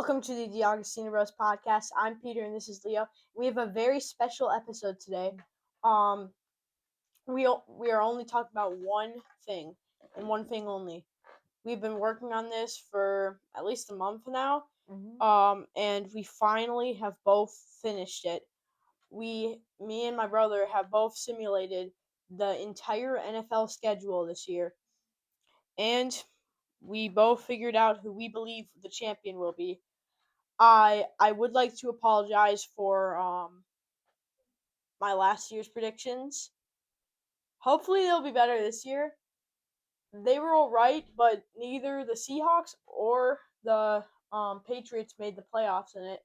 Welcome to the D'Agostino Rose podcast. I'm Peter and this is Leo. We have a very special episode today. We are only talking about one thing and one thing only. We've been working on this for at least a month now. And we finally have both finished it. Me and my brother have both simulated the entire NFL schedule this year. And we both figured out who we believe the champion will be. I would like to apologize for my last year's predictions. Hopefully they'll be better this year. They were all right, but neither the Seahawks or the Patriots made the playoffs in it,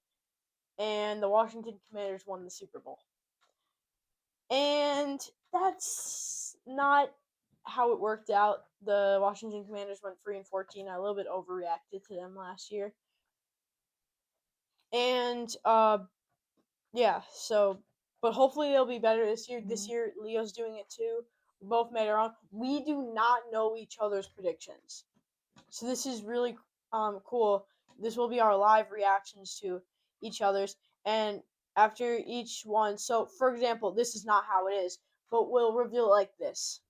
and the Washington Commanders won the Super Bowl. And that's not how it worked out. The Washington Commanders went 3-14. I a little bit overreacted to them last year. And but hopefully they'll be better this year. This year, Leo's doing it too. We both made our own. We do not know each other's predictions, so this is really cool. This will be our live reactions to each other's, and after each one. So, for example, this is not how it is, but we'll reveal it like this.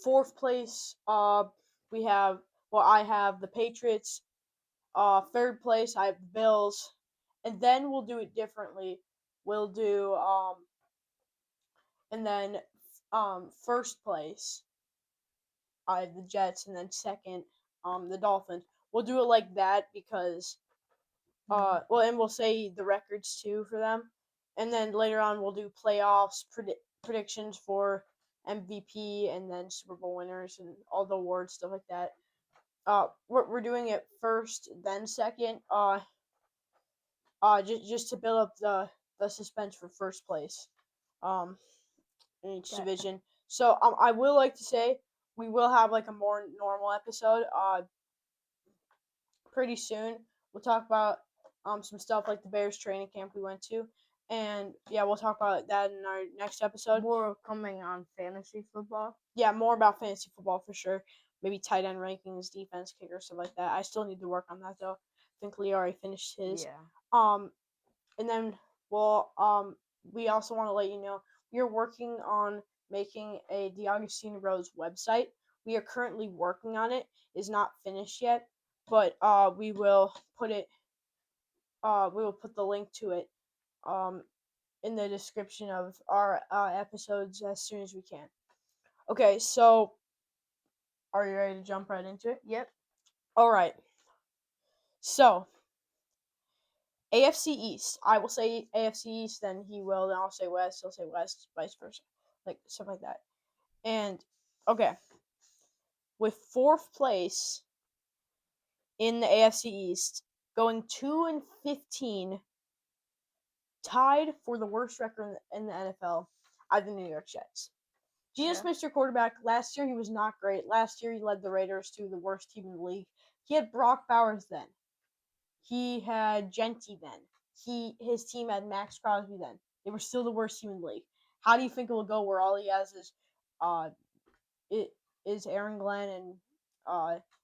Fourth place, I have the Patriots. Third place, I have the Bills, and then we'll do it differently. We'll do and then first place, I have the Jets, and then second, the Dolphins. We'll do it like that because and we'll say the records too for them, and then later on we'll do playoffs predictions for MVP and then Super Bowl winners and all the awards, stuff like that. We're doing it first, then second. Just to build up the suspense for first place. In each division. So I will like to say we will have like a more normal episode pretty soon. We'll talk about some stuff like the Bears training camp we went to, and yeah, we'll talk about that in our next episode. More coming on fantasy football. Yeah, more about fantasy football for sure. Maybe tight end rankings, defense, kicker, stuff like that. I still need to work on that though. I think Leo already finished his. Yeah. And then we also want to let you know we are working on making a D'Agostino Rose website. We are currently working on it. It's not finished yet, but we will put it. We will put the link to it in the description of our episodes as soon as we can. Okay, so are you ready to jump right into it? Yep. All right. So AFC East. I will say AFC East, then he will, then I'll say West, he'll say West, vice versa. Like, stuff like that. And, okay. With fourth place in the AFC East, going 2-15, tied for the worst record in the NFL, I have the New York Jets. Geno Smith's your quarterback. Last year, he was not great. Last year, he led the Raiders to the worst team in the league. He had Brock Bowers then. He had Genty then. His team had Max Crosby then. They were still the worst team in the league. How do you think it will go where all he has is Aaron Glenn and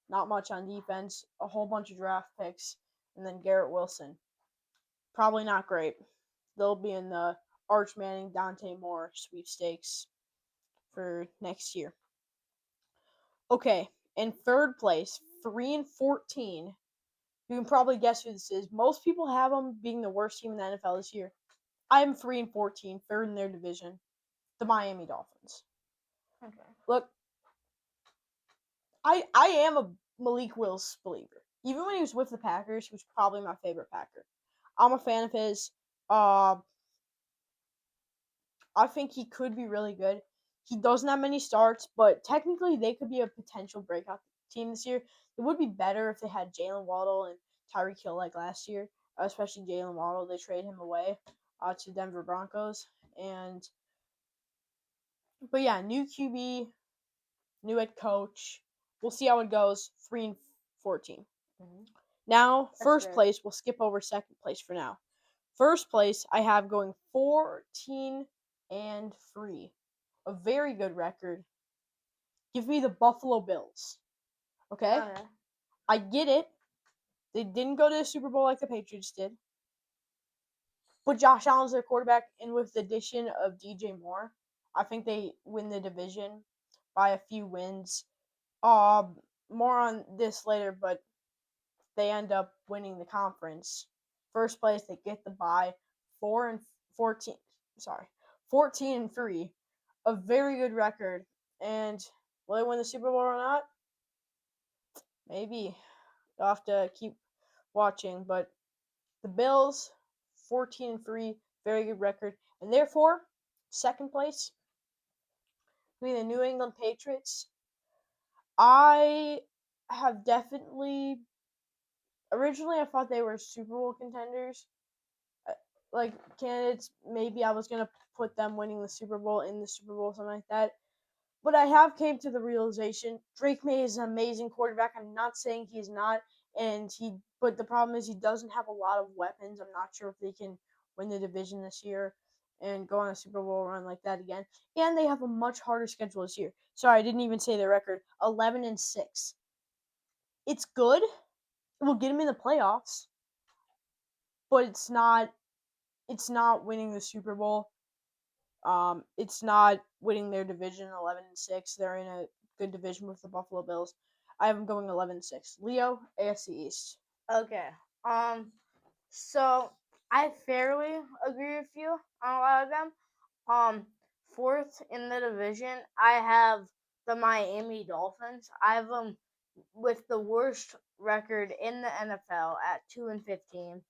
not much on defense, a whole bunch of draft picks, and then Garrett Wilson? Probably not great. They'll be in the Arch Manning, Dante Moore sweepstakes for next year. Okay, in third place, 3-14. You can probably guess who this is. Most people have them being the worst team in the NFL this year. I am 3-14, third in their division. The Miami Dolphins. Okay. Look, I am a Malik Willis believer. Even when he was with the Packers, he was probably my favorite Packer. I'm a fan of his. I think he could be really good. He doesn't have many starts, but technically they could be a potential breakout team this year. It would be better if they had Jalen Waddle and Tyreek Hill like last year, especially Jalen Waddle. They trade him away to Denver Broncos. But yeah, new QB, new head coach. We'll see how it goes. 3-14. Now, first place, we'll skip over second place for now. First place, I have going 14-3. A very good record. Give me the Buffalo Bills. Okay? Oh, yeah. I get it. They didn't go to the Super Bowl like the Patriots did. But Josh Allen's their quarterback, and with the addition of DJ Moore, I think they win the division by a few wins. More on this later, but they end up winning the conference. First place, they get the bye. 4-14. Sorry, 14-3, a very good record. And will they win the Super Bowl or not? Maybe. You'll have to keep watching. But the Bills, 14-3, very good record, and therefore second place between the New England Patriots. I have definitely originally I thought they were Super Bowl contenders, like candidates. Maybe I was gonna put them winning the Super Bowl in the Super Bowl, something like that. But I have came to the realization Drake May is an amazing quarterback. I'm not saying he's not, but the problem is he doesn't have a lot of weapons. I'm not sure if they can win the division this year and go on a Super Bowl run like that again. And they have a much harder schedule this year. Sorry, I didn't even say their record. 11-6. It's good. It will get them in the playoffs, but it's not. It's not winning the Super Bowl. It's not winning their division 11-6. They're in a good division with the Buffalo Bills. I have them going 11-6. Leo, AFC East. Okay. So I fairly agree with you on a lot of them. Fourth in the division, I have the Miami Dolphins. I have them with the worst record in the NFL at 2-15.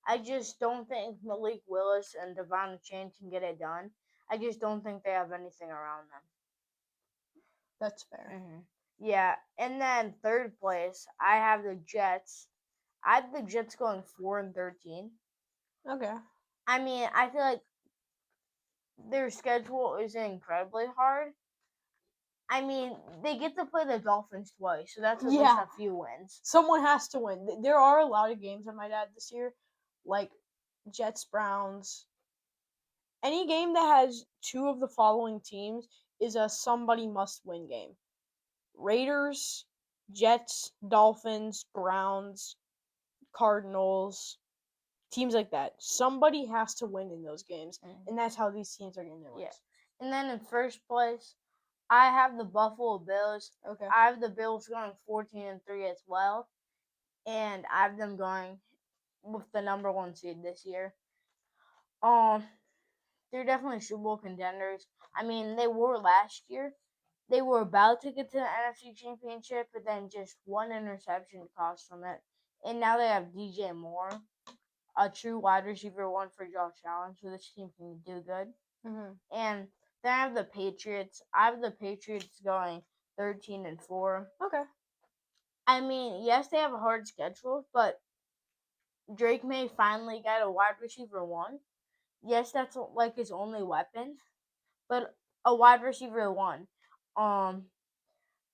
I just don't think Malik Willis and Devon Chain can get it done. I just don't think they have anything around them. That's fair. Mm-hmm. Yeah, and then third place, I have the Jets. I have the Jets going 4-13. Okay. I mean, I feel like their schedule is incredibly hard. I mean, they get to play the Dolphins twice, so that's at least a few wins. Someone has to win. There are a lot of games I might add this year, like Jets, Browns. Any game that has two of the following teams is a somebody must win game. Raiders, Jets, Dolphins, Browns, Cardinals, teams like that. Somebody has to win in those games, and that's how these teams are getting their wins. Yeah. And then in first place, I have the Buffalo Bills. Okay. I have the Bills going 14-3 as well, and I have them going with the number one seed this year. They're definitely Super Bowl contenders. I mean, they were last year. They were about to get to the NFC Championship, but then just one interception cost them it. And now they have DJ Moore, a true wide receiver one for Josh Allen, so this team can do good. Mm-hmm. And then I have the Patriots. I have the Patriots going 13-4. Okay. I mean, yes, they have a hard schedule, but Drake May finally got a wide receiver one. Yes, that's like his only weapon, but a wide receiver one.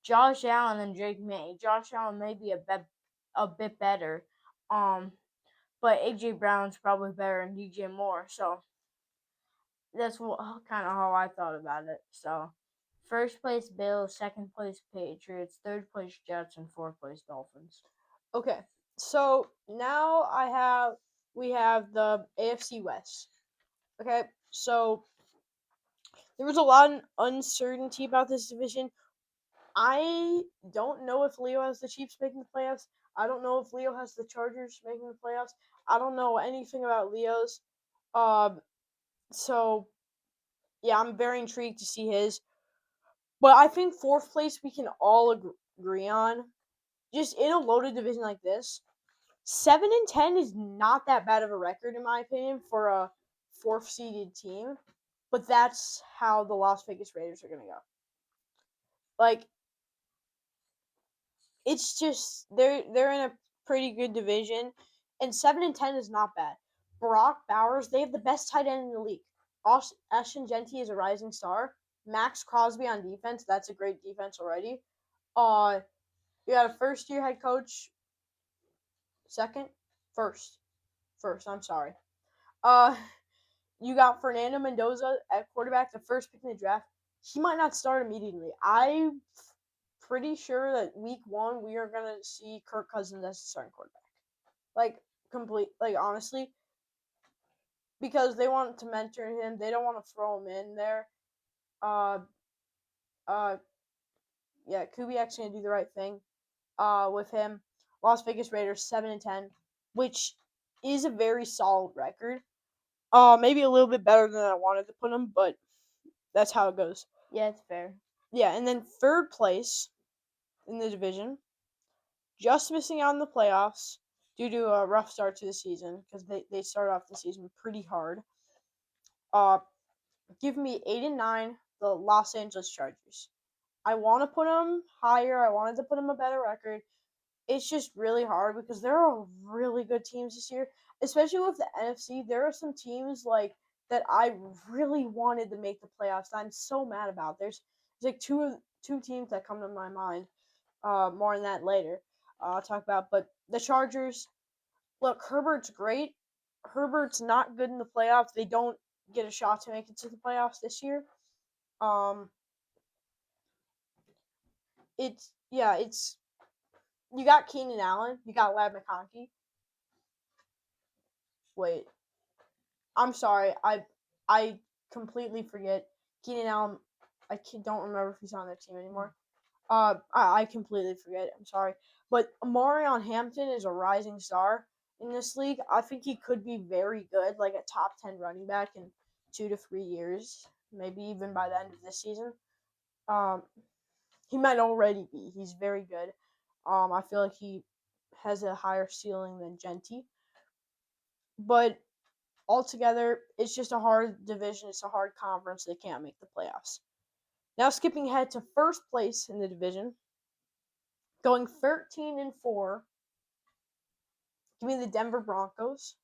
Josh Allen and Drake May. Josh Allen may be a bit better. But AJ Brown's probably better than DJ Moore. So that's kind of how I thought about it. So first place Bills, second place Patriots, third place Jets, and fourth place Dolphins. Okay. So now we have the AFC West. Okay. So there was a lot of uncertainty about this division. I don't know if Leo has the Chiefs making the playoffs. I don't know if Leo has the Chargers making the playoffs. I don't know anything about Leo's. So yeah, I'm very intrigued to see his. But I think fourth place we can all agree on. Just in a loaded division like this, 7-10 is not that bad of a record in my opinion for a fourth seeded team. But that's how the Las Vegas Raiders are gonna go. Like, it's just they're in a pretty good division, and 7-10 is not bad. Brock Bowers, they have the best tight end in the league. Ashton Genty is a rising star. Max Crosby on defense, that's a great defense already. You got a first year head coach. First. I'm sorry. You got Fernando Mendoza at quarterback, the first pick in the draft. He might not start immediately. I'm pretty sure that week one we are gonna see Kirk Cousins as the starting quarterback. Honestly, because they want to mentor him. They don't want to throw him in there. Uh, uh, yeah, Kubiak's gonna do the right thing. With him, Las Vegas Raiders 7-10, which is a very solid record. Maybe a little bit better than I wanted to put them, but that's how it goes. Yeah, it's fair. Yeah, and then third place in the division, just missing out on the playoffs due to a rough start to the season because they started off the season pretty hard. Give me 8-9, the Los Angeles Chargers. I want to put them higher. I wanted to put them a better record. It's just really hard because there are really good teams this year, especially with the NFC. There are some teams like that I really wanted to make the playoffs. That I'm so mad about. There's like two teams that come to my mind. More on that later. I'll talk about, but the Chargers. Look, Herbert's great. Herbert's not good in the playoffs. They don't get a shot to make it to the playoffs this year. Um, it's you got Keenan Allen, you got Lab McConkey. Wait, I'm sorry, I completely forget Keenan Allen. Don't remember if he's on their team anymore. I completely forget. I'm sorry, but Marion Hampton is a rising star in this league. I think he could be very good, like a top 10 running back in 2 to 3 years, maybe even by the end of this season. Um, he might already be. He's very good. I feel like he has a higher ceiling than Genty, but altogether, it's just a hard division. It's a hard conference. They can't make the playoffs. Now, skipping ahead to first place in the division, going 13-4. Give me the Denver Broncos.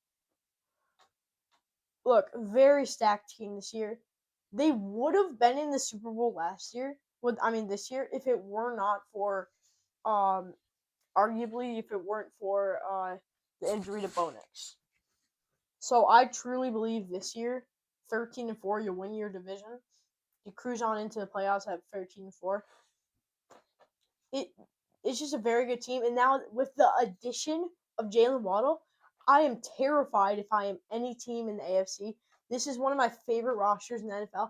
Look, very stacked team this year. They would have been in the Super Bowl last year. This year, if it were not for, arguably, if it weren't for the injury to Bo Nix. So I truly believe this year, 13-4, you win your division. You cruise on into the playoffs at 13-4. It's just a very good team. And now with the addition of Jalen Waddle, I am terrified if I am any team in the AFC. This is one of my favorite rosters in the NFL.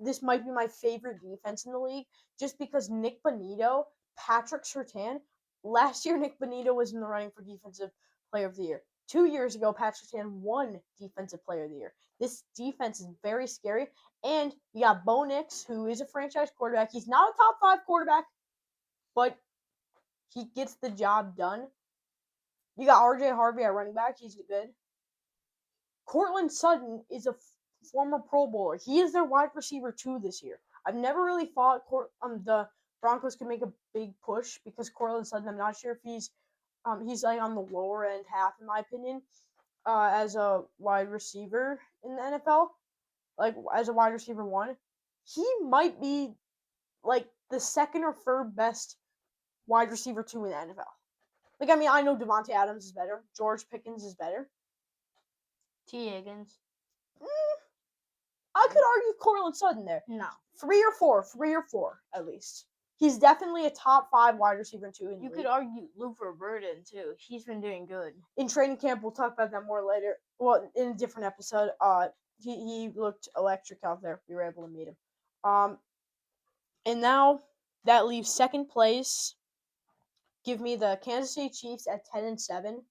This might be my favorite defense in the league just because Nick Bonito, Patrick Surtain. Last year, Nick Bonito was in the running for Defensive Player of the Year. 2 years ago, Patrick Surtain won Defensive Player of the Year. This defense is very scary. And you got Bo Nix, who is a franchise quarterback. He's not a top 5 quarterback, but he gets the job done. You got RJ Harvey at running back. He's good. Courtland Sutton is a former Pro Bowler. He is their wide receiver 2 this year. I've never really thought the Broncos could make a big push because Courtland Sutton, I'm not sure if he's like on the lower end half in my opinion as a wide receiver in the NFL, like as a wide receiver 1. He might be like the second or third best wide receiver 2 in the NFL. I know Devontae Adams is better. George Pickens is better. T. Higgins. I could argue Courtland Sutton there. No. 3 or 4, at least. He's definitely a top 5 wide receiver 2 in the league. You could argue Luke Burden too. He's been doing good. In training camp, we'll talk about that more later. Well, in a different episode. He looked electric out there. We were able to meet him. And now that leaves second place. Give me the Kansas City Chiefs at 10-7.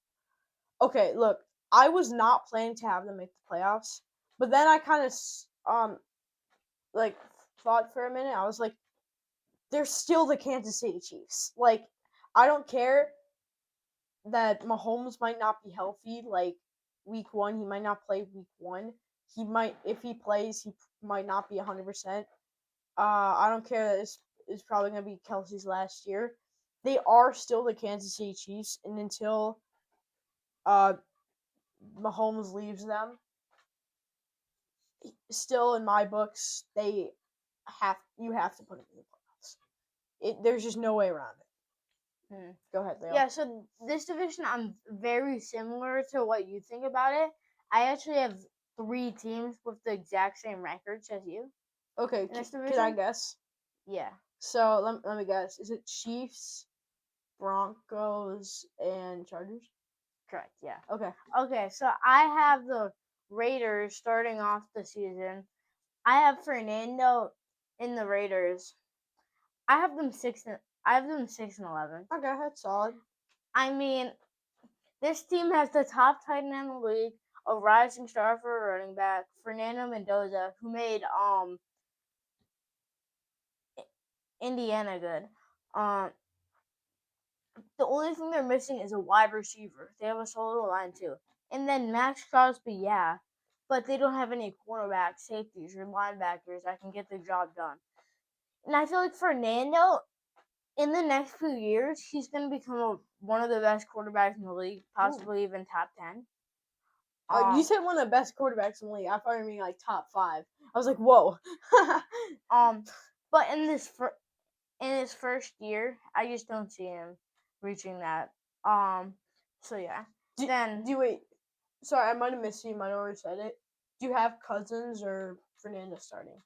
Okay, look, I was not planning to have them make the playoffs, but then I kind of thought for a minute. I was like, they're still the Kansas City Chiefs. Like, I don't care that Mahomes might not be healthy. Like week 1, he might not play week 1. He might, if he plays, he might not be 100%. I don't care that this is probably gonna be Kelsey's last year. They are still the Kansas City Chiefs, and until Mahomes leaves them, still in my books, you have to put them in the playoffs. There's just no way around it. Go ahead, Leo. Yeah, so this division, I'm very similar to what you think about it. I actually have 3 teams with the exact same records as you. Okay, can I guess? Yeah. So let me guess. Is it Chiefs, Broncos, and Chargers? Correct. Yeah. Okay. Okay. So I have the Raiders starting off the season. I have Fernando in the Raiders. I have them 6-11. Okay, that's solid. I mean, this team has the top tight end in the league, a rising star for a running back, Fernando Mendoza, who made Indiana good. The only thing they're missing is a wide receiver. They have a solid line too. And then Max Crosby, yeah, but they don't have any cornerbacks, safeties, or linebackers that can get the job done. And I feel like Fernando, in the next few years, he's going to become one of the best quarterbacks in the league, possibly even top 10. You said one of the best quarterbacks in the league. I thought you mean like top 5. I was like, whoa. But in his first year, I just don't see him reaching that. So yeah. Do you wait? Sorry, I might have missed you. Might have already said it. Do you have Cousins or Fernando starting?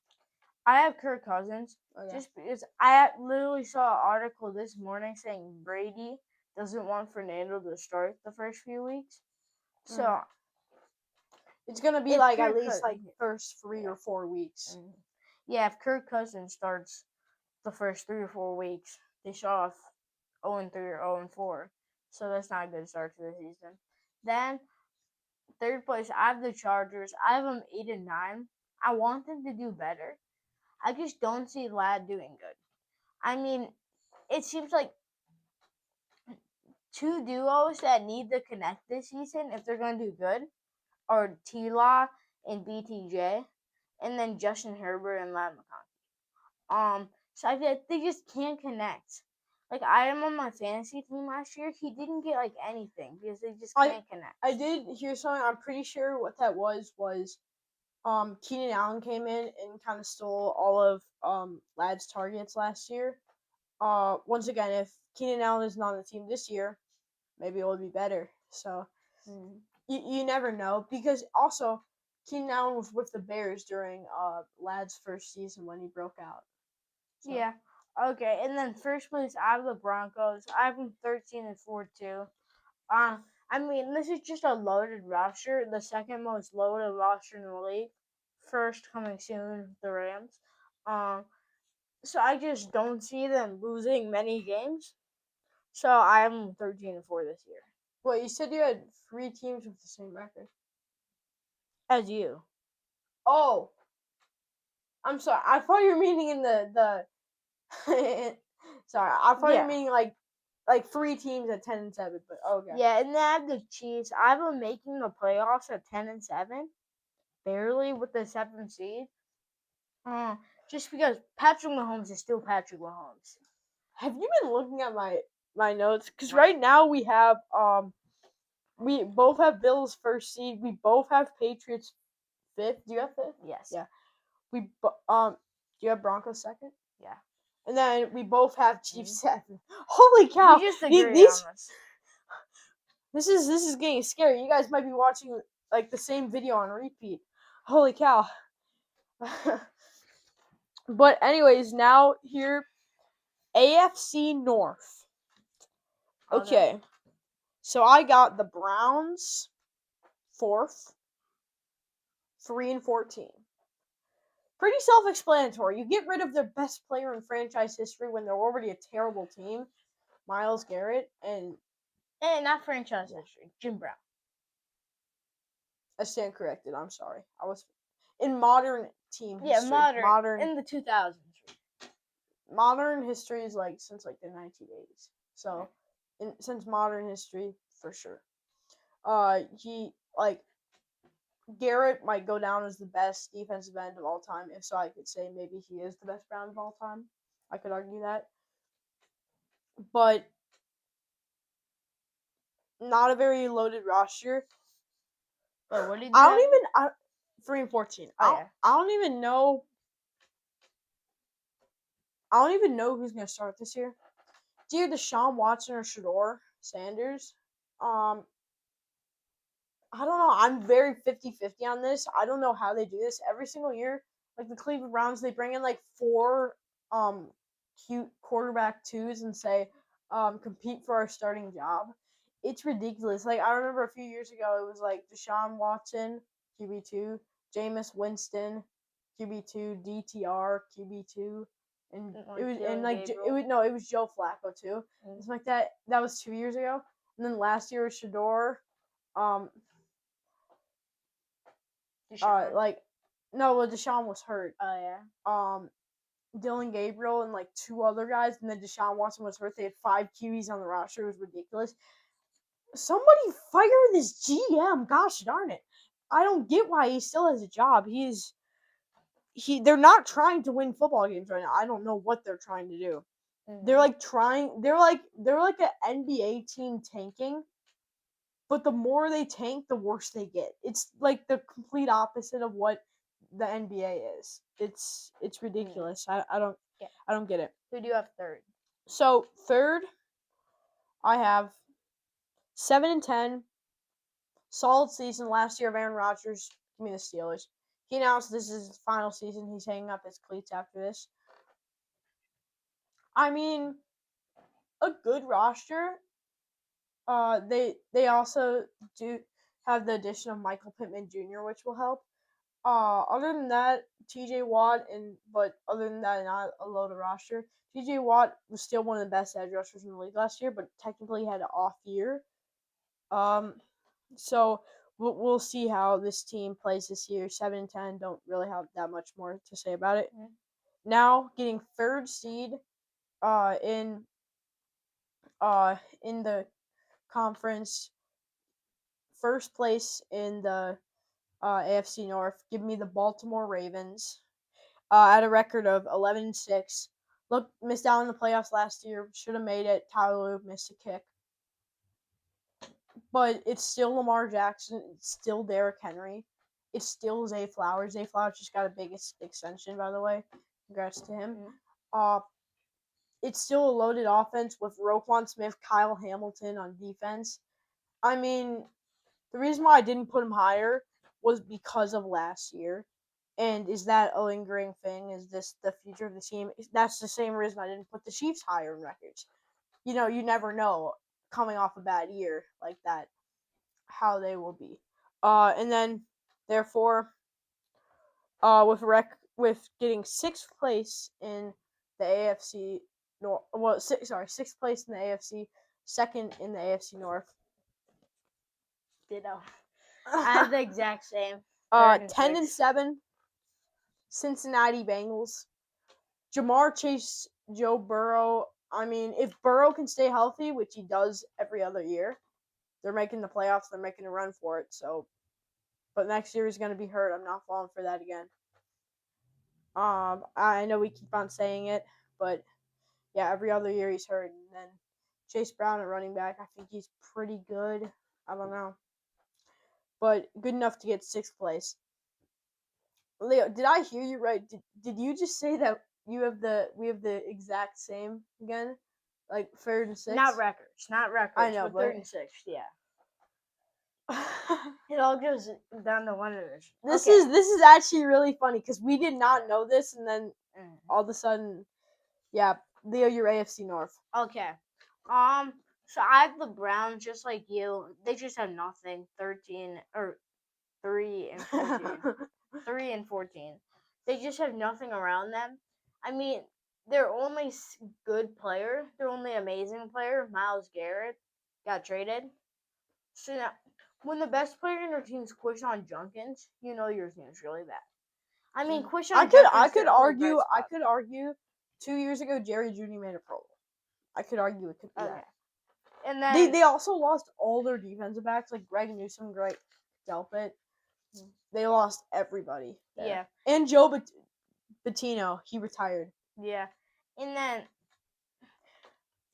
I have Kirk Cousins. Okay. Just because I literally saw an article this morning saying Brady doesn't want Fernando to start the first few weeks. So it's gonna be like at least like first 3 or 4 weeks. Yeah, if Kirk Cousins starts the first 3 or 4 weeks, they shot off 0-3 or 0-4. So that's not a good start to the season. Then third place, I have the Chargers. I have them 8-9. I want them to do better. I just don't see Lad doing good. I mean, it seems like two duos that need to connect this season if they're going to do good are T-Law and BTJ, and then Justin Herbert and Lad McConkey. So I feel like they just can't connect. Like, I am on my fantasy team last year. He didn't get, like, anything because they just can't connect. I did hear something. I'm pretty sure what that was Keenan Allen came in and kind of stole all of Lad's targets last year. Once again, if Keenan Allen is not on the team this year, maybe it will be better. So you never know, because also Keenan Allen was with the Bears during Lad's first season when he broke out. So. Yeah. Okay, and then first place out of the Broncos, I have them 13-4 too. I mean, this is just a loaded roster, the second most loaded roster in the league. First coming soon, the Rams. So I just don't see them losing many games. So I'm 13-4 this year. Well, you said you had 3 teams with the same record. As you. Oh, I'm sorry. I thought you were meaning in the. Sorry, I thought you were meaning like 3 teams at 10-7. But okay. Yeah, and then I have the Chiefs. I have them making the playoffs at 10-7, barely with the 7th seed. Just because Patrick Mahomes is still Patrick Mahomes. Have you been looking at my notes? Because right now we have we both have Bills first seed. We both have Patriots 5th. Do you have 5th? Yes. Yeah. Do you have Broncos 2nd? Yeah. And then we both have Chiefs 7th. Holy cow! We just agree on this. This is getting scary. You guys might be watching like the same video on repeat. Holy cow! But anyways, now here, AFC North. Okay. So I got the Browns 4th, 3-14. Pretty self-explanatory. You get rid of their best player in franchise history when they're already a terrible team, Myles Garrett, and not franchise history, Jim Brown. I stand corrected. I'm sorry. I was in modern team history. Yeah, modern in the 2000s. Modern history is like since like the 1980s. So, since modern history for sure. He like Garrett might go down as the best defensive end of all time. If so, I could say maybe he is the best Brown of all time. I could argue that. But not a very loaded roster. Wait, what did you I don't even 3-14. I don't even know. I don't even know who's gonna start this year. It's either Deshaun Watson or Shador Sanders. I don't know. I'm very 50-50 on this. I don't know how they do this. Every single year, like the Cleveland Browns, they bring in like 4 cute quarterback twos and say, compete for our starting job. it's ridiculous. Like, I remember a few years ago, it was like Deshaun Watson, QB2, Jameis Winston, QB2, DTR, QB2, and it was and like it was Joe Flacco too. It's like that. That was 2 years ago, and then last year was Shador. Like, no, well, Deshaun was hurt. Oh yeah. Dylan Gabriel and like two other guys, and then Deshaun Watson was hurt. They had 5 QBs on the roster. It was ridiculous. Somebody fire this GM. Gosh darn it. I don't get why he still has a job. They're not trying to win football games right now. I don't know what they're trying to do. They're like they're like an NBA team tanking. But the more they tank, the worse they get. It's like the complete opposite of what the NBA is. It's ridiculous. I don't get it. Who do you have third? So third, I have 7-10. Solid season last year of Aaron Rodgers. Give me the Steelers. He announced this is his final season. He's hanging up his cleats after this. I mean, a good roster. They also do have the addition of Michael Pittman Jr., which will help. Other than that, T.J. Watt other than that, not a loaded roster. T.J. Watt was still one of the best edge rushers in the league last year, but technically had an off year. So we'll see how this team plays this year. 7-10, don't really have that much more to say about it. Mm-hmm. Now getting third seed, in the conference, first place in the AFC North. Give me the Baltimore Ravens. At a record of 11-6. Look, missed out in the playoffs last year. Should have made it. Tyler Luke missed a kick. But it's still Lamar Jackson. It's still Derrick Henry. It's still Zay Flowers. Zay Flowers just got a big extension, by the way. Congrats to him. It's still a loaded offense with Roquan Smith, Kyle Hamilton on defense. I mean, the reason why I didn't put him higher was because of last year. And is that a lingering thing? Is this the future of the team? That's the same reason I didn't put the Chiefs higher in records. You know, you never know coming off a bad year like that how they will be. And then therefore, with getting sixth place in the AFC North. Well, sixth place in the AFC, second in the AFC North. Ditto. I have the exact same. 10-7. Cincinnati Bengals. Jamar Chase, Joe Burrow. I mean, if Burrow can stay healthy, which he does every other year, they're making the playoffs. They're making a run for it. So, but next year he's going to be hurt. I'm not falling for that again. I know we keep on saying it, but yeah, every other year he's hurt. And then Chase Brown at running back, I think he's pretty good. I don't know, but good enough to get sixth place. Leo, did I hear you right? Did you just say that we have the exact same again, like third and sixth? Not records. I know, but third and sixth, yeah. It all goes down to one division. This is actually really funny because we did not know this, and then all of a sudden, yeah, Leo, you're AFC North. Okay. So I have the Browns just like you. They just have nothing. 13 or 3 and 14. 3 and 14. They just have nothing around them. I mean, their only good player, their only amazing player, Myles Garrett, got traded. So now, when the best player in your team is Quishon Junkins, you know your team's really bad. I mean, Quishon. I could argue 2 years ago Jerry Jeudy made a Pro Bowl. I could argue it could be that. And then they also lost all their defensive backs, like Greg Newsome, Greg Delpit. They lost everybody there. Yeah. And Joe Bettino, he retired. Yeah. And then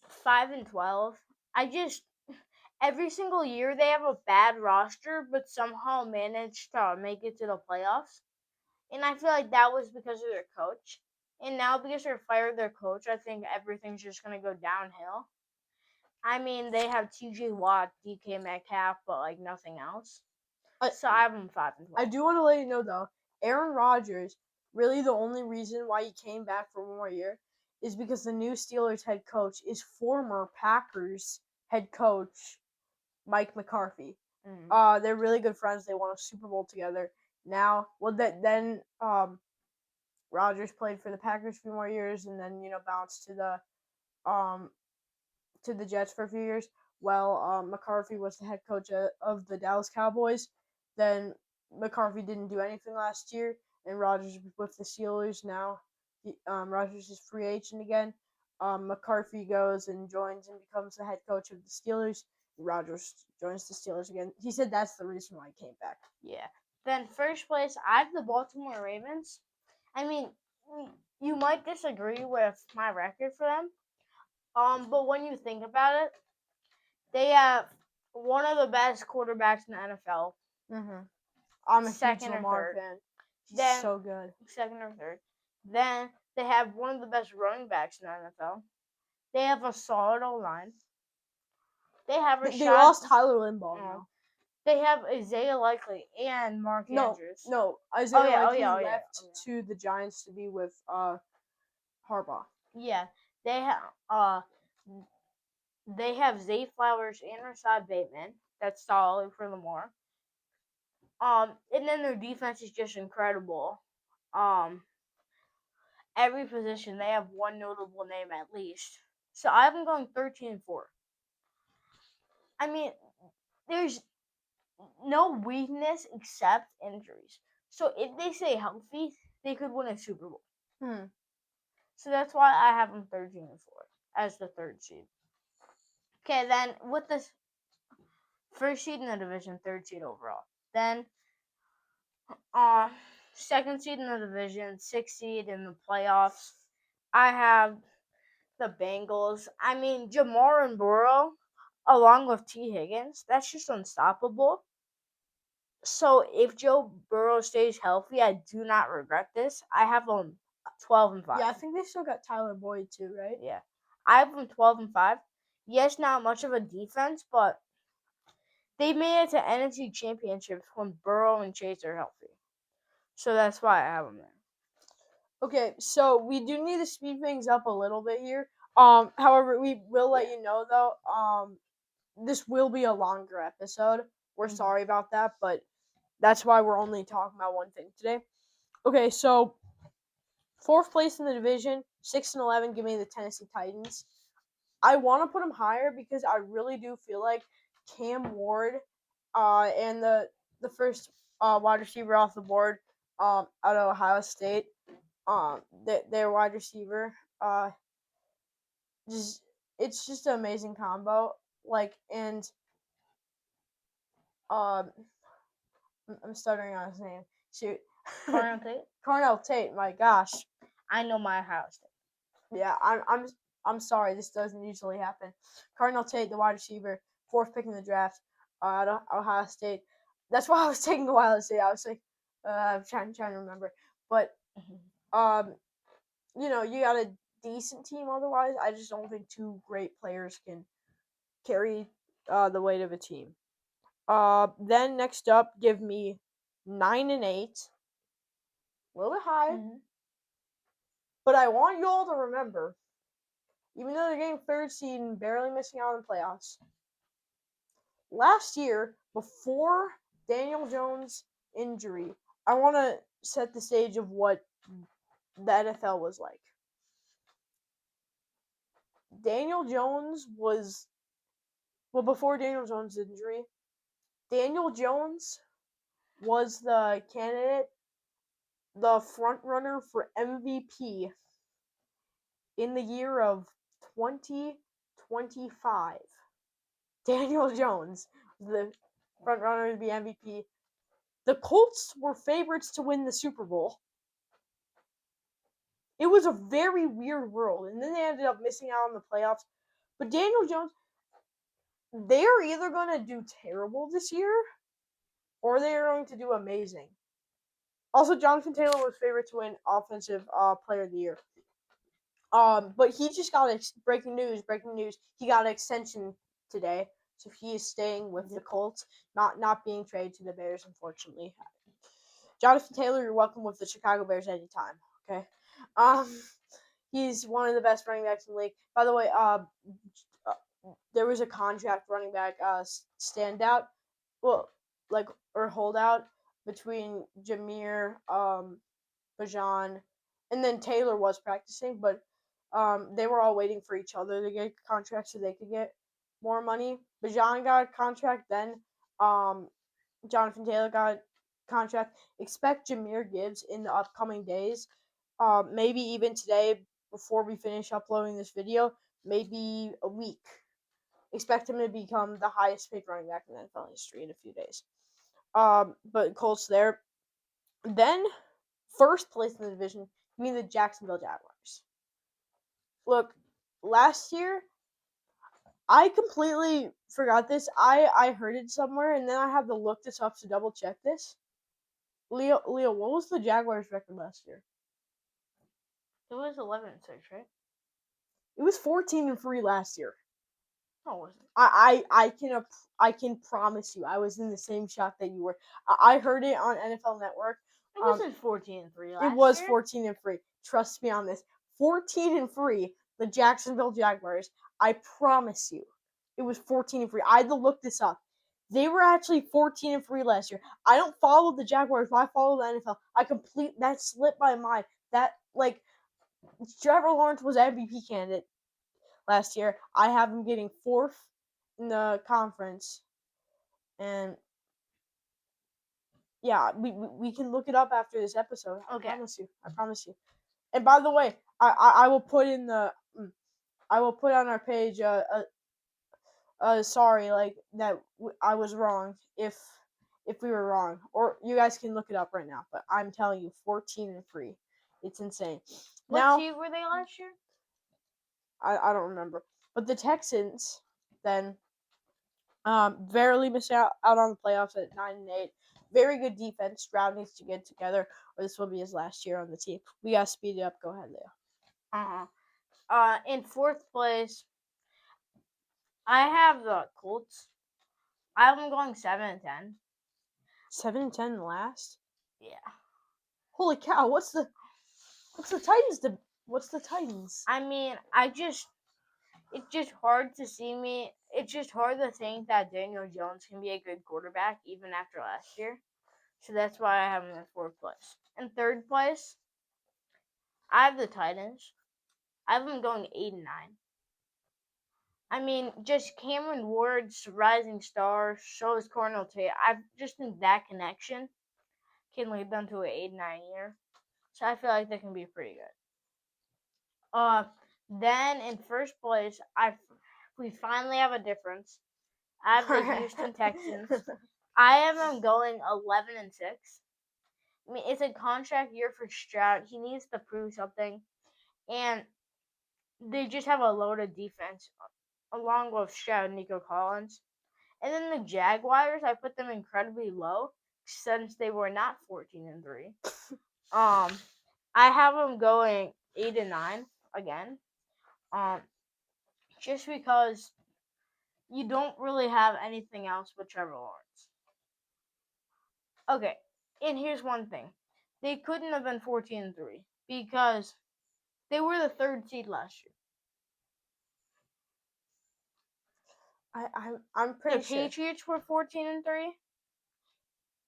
5 and 12. Every single year they have a bad roster, but somehow manage to make it to the playoffs. And I feel like that was because of their coach. And now because they fired their coach, I think everything's just going to go downhill. I mean, they have T.J. Watt, DK Metcalf, but like nothing else. So I have them 5 and 12. I do want to let you know though, Aaron Rodgers, really the only reason why he came back for one more year is because the new Steelers head coach is former Packers head coach Mike McCarthy. Mm. They're really good friends. They won a Super Bowl together. Now, well, then Rodgers played for the Packers a few more years, and then bounced to the Jets for a few years. Well, McCarthy was the head coach of the Dallas Cowboys. Then McCarthy didn't do anything last year, and Rodgers with the Steelers now. Rodgers is free agent again. McCarthy goes and joins and becomes the head coach of the Steelers. Rodgers joins the Steelers again. He said that's the reason why he came back. Yeah. Then first place, I have the Baltimore Ravens. I mean, you might disagree with my record for them. But when you think about it, they have one of the best quarterbacks in the NFL. Mm-hmm. I'm a Second huge or Lamar third. fan. He's Then so good. second or third. Then they have one of the best running backs in the NFL. They have a solid O-line. They have a They lost Tyler Limbaugh now. They have Isaiah Likely and Mark Andrews. No, Isaiah Likely yeah. left to the Giants to be with Harbaugh. Yeah, they have Zay Flowers and Rashad Bateman. That's solid for Lamar. And then their defense is just incredible. Every position they have one notable name at least. So I have them going 13-4. I mean, there's no weakness except injuries. So if they stay healthy, they could win a Super Bowl. So that's why I have them 13-4 as the third seed. Okay, then with this first seed in the division, third seed overall. Then second seed in the division, sixth seed in the playoffs. I have the Bengals. I mean, Jamar and Burrow, along with T. Higgins, that's just unstoppable. So if Joe Burrow stays healthy, I do not regret this. I have them 12-5. Yeah, I think they still got Tyler Boyd too, right? Yeah, I have them 12-5. Yes, not much of a defense, but they made it to NFC championships when Burrow and Chase are healthy. So that's why I have them there. Okay, so we do need to speed things up a little bit here. However, we will let you know though. This will be a longer episode. We're sorry about that, but that's why we're only talking about one thing today. Okay, so fourth place in the division, 6-11. Give me the Tennessee Titans. I want to put them higher because I really do feel like Cam Ward, and the first wide receiver off the board, out of Ohio State, their wide receiver, it's just an amazing combo. And um, I'm stuttering on his name. Shoot, Carnell Tate. Carnell Tate. My gosh. I know my Ohio State. Yeah, I'm sorry. This doesn't usually happen. Carnell Tate, the wide receiver, fourth pick in the draft, out of Ohio State. That's why I was taking a while to say. I was like, I'm trying to remember. But you got a decent team. Otherwise, I just don't think two great players can carry the weight of a team. Then next up, give me 9-8. A little bit high. But I want you all to remember, even though they're getting third seed and barely missing out on the playoffs, last year, before Daniel Jones' injury, I want to set the stage of what the NFL was like. Daniel Jones was, before Daniel Jones' injury, Daniel Jones was the candidate, the front runner for MVP in the year of 2025. Daniel Jones was the front runner to be MVP. The Colts were favorites to win the Super Bowl. It was a very weird world, and then they ended up missing out on the playoffs. But Daniel Jones, they're either going to do terrible this year, or they're going to do amazing. Also, Jonathan Taylor was favorite to win Offensive Player of the Year. But he just got breaking news. He got an extension today, so he is staying with the Colts, not being traded to the Bears, unfortunately. Jonathan Taylor, you're welcome with the Chicago Bears anytime. Okay, he's one of the best running backs in the league. By the way, there was a contract running back standout, well, like or holdout between Jameer, Bajan, and then Taylor was practicing, but they were all waiting for each other to get contracts so they could get more money. Bajan got a contract, then Jonathan Taylor got a contract. Expect Jameer Gibbs in the upcoming days, maybe even today before we finish uploading this video, maybe a week. Expect him to become the highest paid running back in NFL history in a few days. But Colts there. Then first place in the division, you mean the Jacksonville Jaguars. Look, last year I completely forgot this. I heard it somewhere, and then I had to look this up to double check this. Leo, what was the Jaguars' record last year? It was 11-6, right? It was 14-3 last year. No, it wasn't. I can promise you, I was in the same shock that you were. I heard it on NFL Network. It wasn't 14-3 last year. It was 14-3. Trust me on this. 14-3. The Jacksonville Jaguars. I promise you, it was 14-3. I had to look this up. They were actually 14-3 last year. I don't follow the Jaguars, but I follow the NFL. That slipped my mind. That Trevor Lawrence was MVP candidate last year. I have him getting 4th in the conference, and yeah, we can look it up after this episode. I promise you. And by the way, I will put in the I will put on our page sorry, like that I was wrong if we were wrong, or you guys can look it up right now. But I'm telling you, 14-3, it's insane. What seed were they last year? I don't remember, but the Texans then barely missed out on the playoffs at 9-8. Very good defense. Stroud needs to get together, or this will be his last year on the team. We gotta speed it up. Go ahead, Leo. In 4th place, I have the Colts. I have them going 7-10. 7-10 last? Yeah. Holy cow! What's the Titans? What's the Titans? I mean, it's just hard to see me. It's just hard to think that Daniel Jones can be a good quarterback even after last year. So that's why I have him in 4th place. In 3rd place, I have the Titans. I have them going 8-9. I mean, just Cameron Ward's rising star, so is Cornell Tate. I just think that connection can lead them to an 8-9 year. So I feel like they can be pretty good. Then in 1st place, we finally have a difference. I have the Houston Texans. I have them going 11-6. I mean, it's a contract year for Stroud. He needs to prove something, and they just have a loaded defense, along with Stroud, Nico Collins. And then the Jaguars, I put them incredibly low since they were not 14-3. I have them going 8-9 again. Just because you don't really have anything else but Trevor Lawrence. Okay, and here's one thing: they couldn't have been 14-3 because they were the 3rd seed last year. I'm pretty sure. The Patriots were 14-3,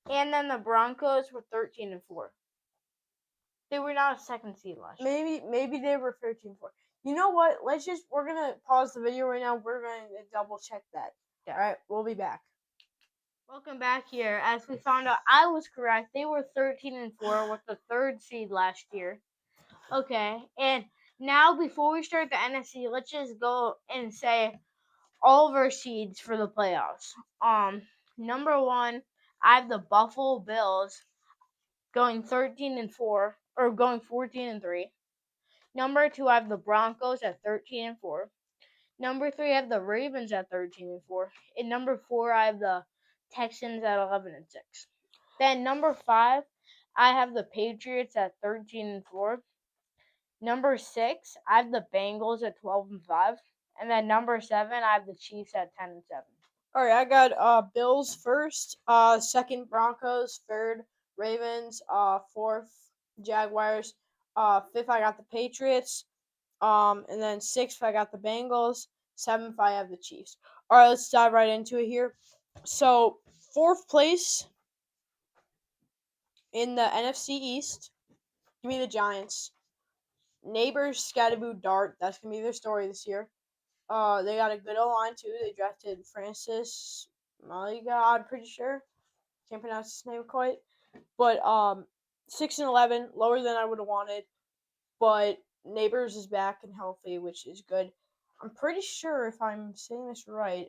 and then the Broncos were 13-4. They were not a 2nd seed last year. Maybe they were 13-4. You know what? We're gonna pause the video right now. We're gonna double check that. Yeah. All right, we'll be back. Welcome back here. As we found out, I was correct. They were 13-4 with the 3rd seed last year. Okay, and now before we start the NFC, let's just go and say all of our seeds for the playoffs. Number 1, I have the Buffalo Bills going 13-4 or going 14-3. Number 2, I have the Broncos at 13-4. Number 3, I have the Ravens at 13-4. And number 4, I have the Texans at 11-6. Then number 5, I have the Patriots at 13-4. Number 6, I have the Bengals at 12-5. And then number 7, I have the Chiefs at 10-7. All right, I got Bills first, 2nd Broncos, 3rd Ravens, 4th Jaguars, 5th I got the Patriots, and then 6th I got the Bengals, 7th, I have the Chiefs. All right, let's dive right into it here. So, 4th place in the NFC East, give me the Giants. Neighbors, Scatterboo, Dart. That's gonna be their story this year. They got a good O line too. They drafted Francis Maliga, I'm pretty sure. Can't pronounce his name quite. But 6-11, lower than I would have wanted. But Neighbors is back and healthy, which is good. I'm pretty sure, if I'm saying this right,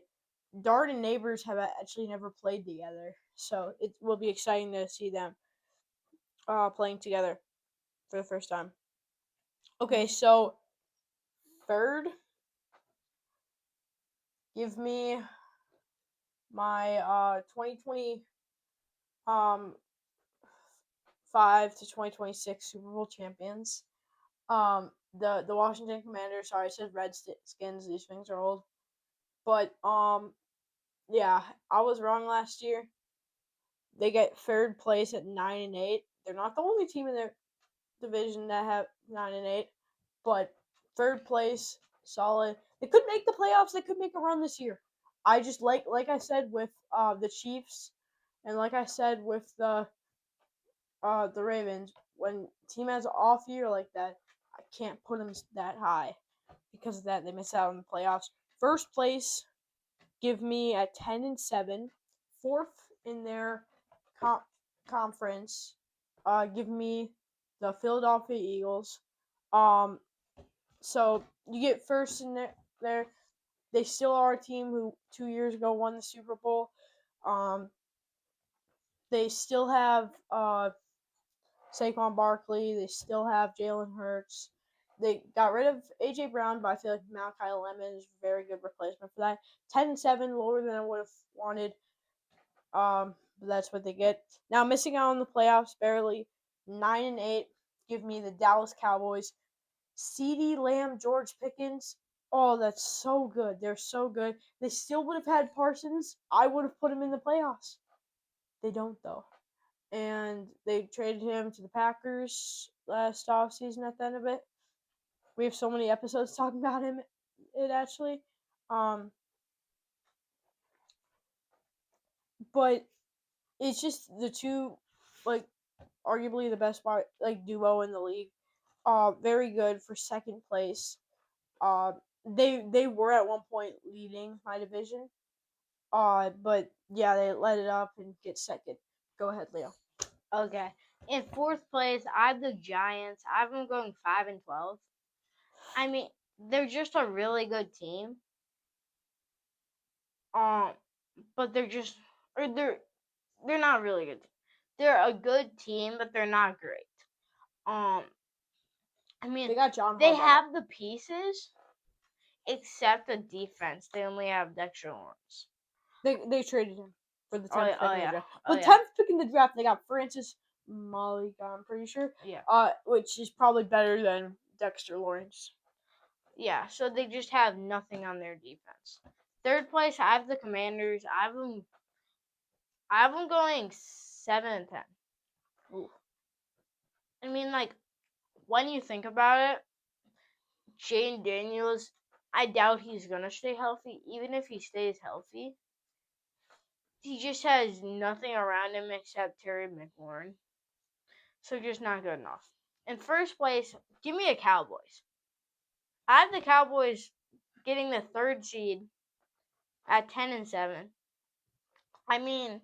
Dart and Neighbors have actually never played together, so it will be exciting to see them playing together for the first time. Okay, so third, give me my 2020 um 5 to 2026 Super Bowl champions. The Washington Commanders. Sorry, I said Redskins. These things are old, but yeah, I was wrong last year. They get third place at 9-8. They're not the only team in their division that have 9-8, but third place, solid. They could make the playoffs. They could make a run this year. I just like I said with the Chiefs, and like I said with the Ravens. When team has an off year like that, I can't put them that high because of that. They miss out on the playoffs. First place, give me at 10-7. Fourth in their conference, give me the Philadelphia Eagles. So you get first in there. They still are a team who 2 years ago won the Super Bowl. They still have Saquon Barkley. They still have Jalen Hurts. They got rid of AJ Brown, but I feel like Malachi Lemon is a very good replacement for that. 10-7, lower than I would have wanted. But that's what they get. Now missing out on the playoffs barely. 9-8. Give me the Dallas Cowboys. CeeDee Lamb, George Pickens. Oh, that's so good. They're so good. They still would have had Parsons. I would have put him in the playoffs. They don't though. And they traded him to the Packers last offseason at the end of it. We have so many episodes talking about him. It actually, but it's just the two, like arguably the best duo in the league. Very good for second place. They were at one point leading my division. But yeah, they let it up and get second. Go ahead, Leo. Okay. In fourth place, I have the Giants. I have them going 5-12. I mean, they're just a really good team. But they're not really good. They're a good team, but they're not great. I mean, They got John. They have the pieces, except the defense. They only have Dexter Lawrence. They traded him for the 10th pick in the draft. Oh, But 10th pick in the draft, they got Francis Maliga, I'm pretty sure. Yeah. Which is probably better than Dexter Lawrence. Yeah, so they just have nothing on their defense. Third place, I have the Commanders. I have them going 7-10. Ooh. I mean, like, when you think about it, Jane Daniels, I doubt he's gonna stay healthy. Even if he stays healthy, he just has nothing around him except Terry McLaurin. So just not good enough. In first place, give me a Cowboys. I have the Cowboys getting the third seed at 10-7. I mean,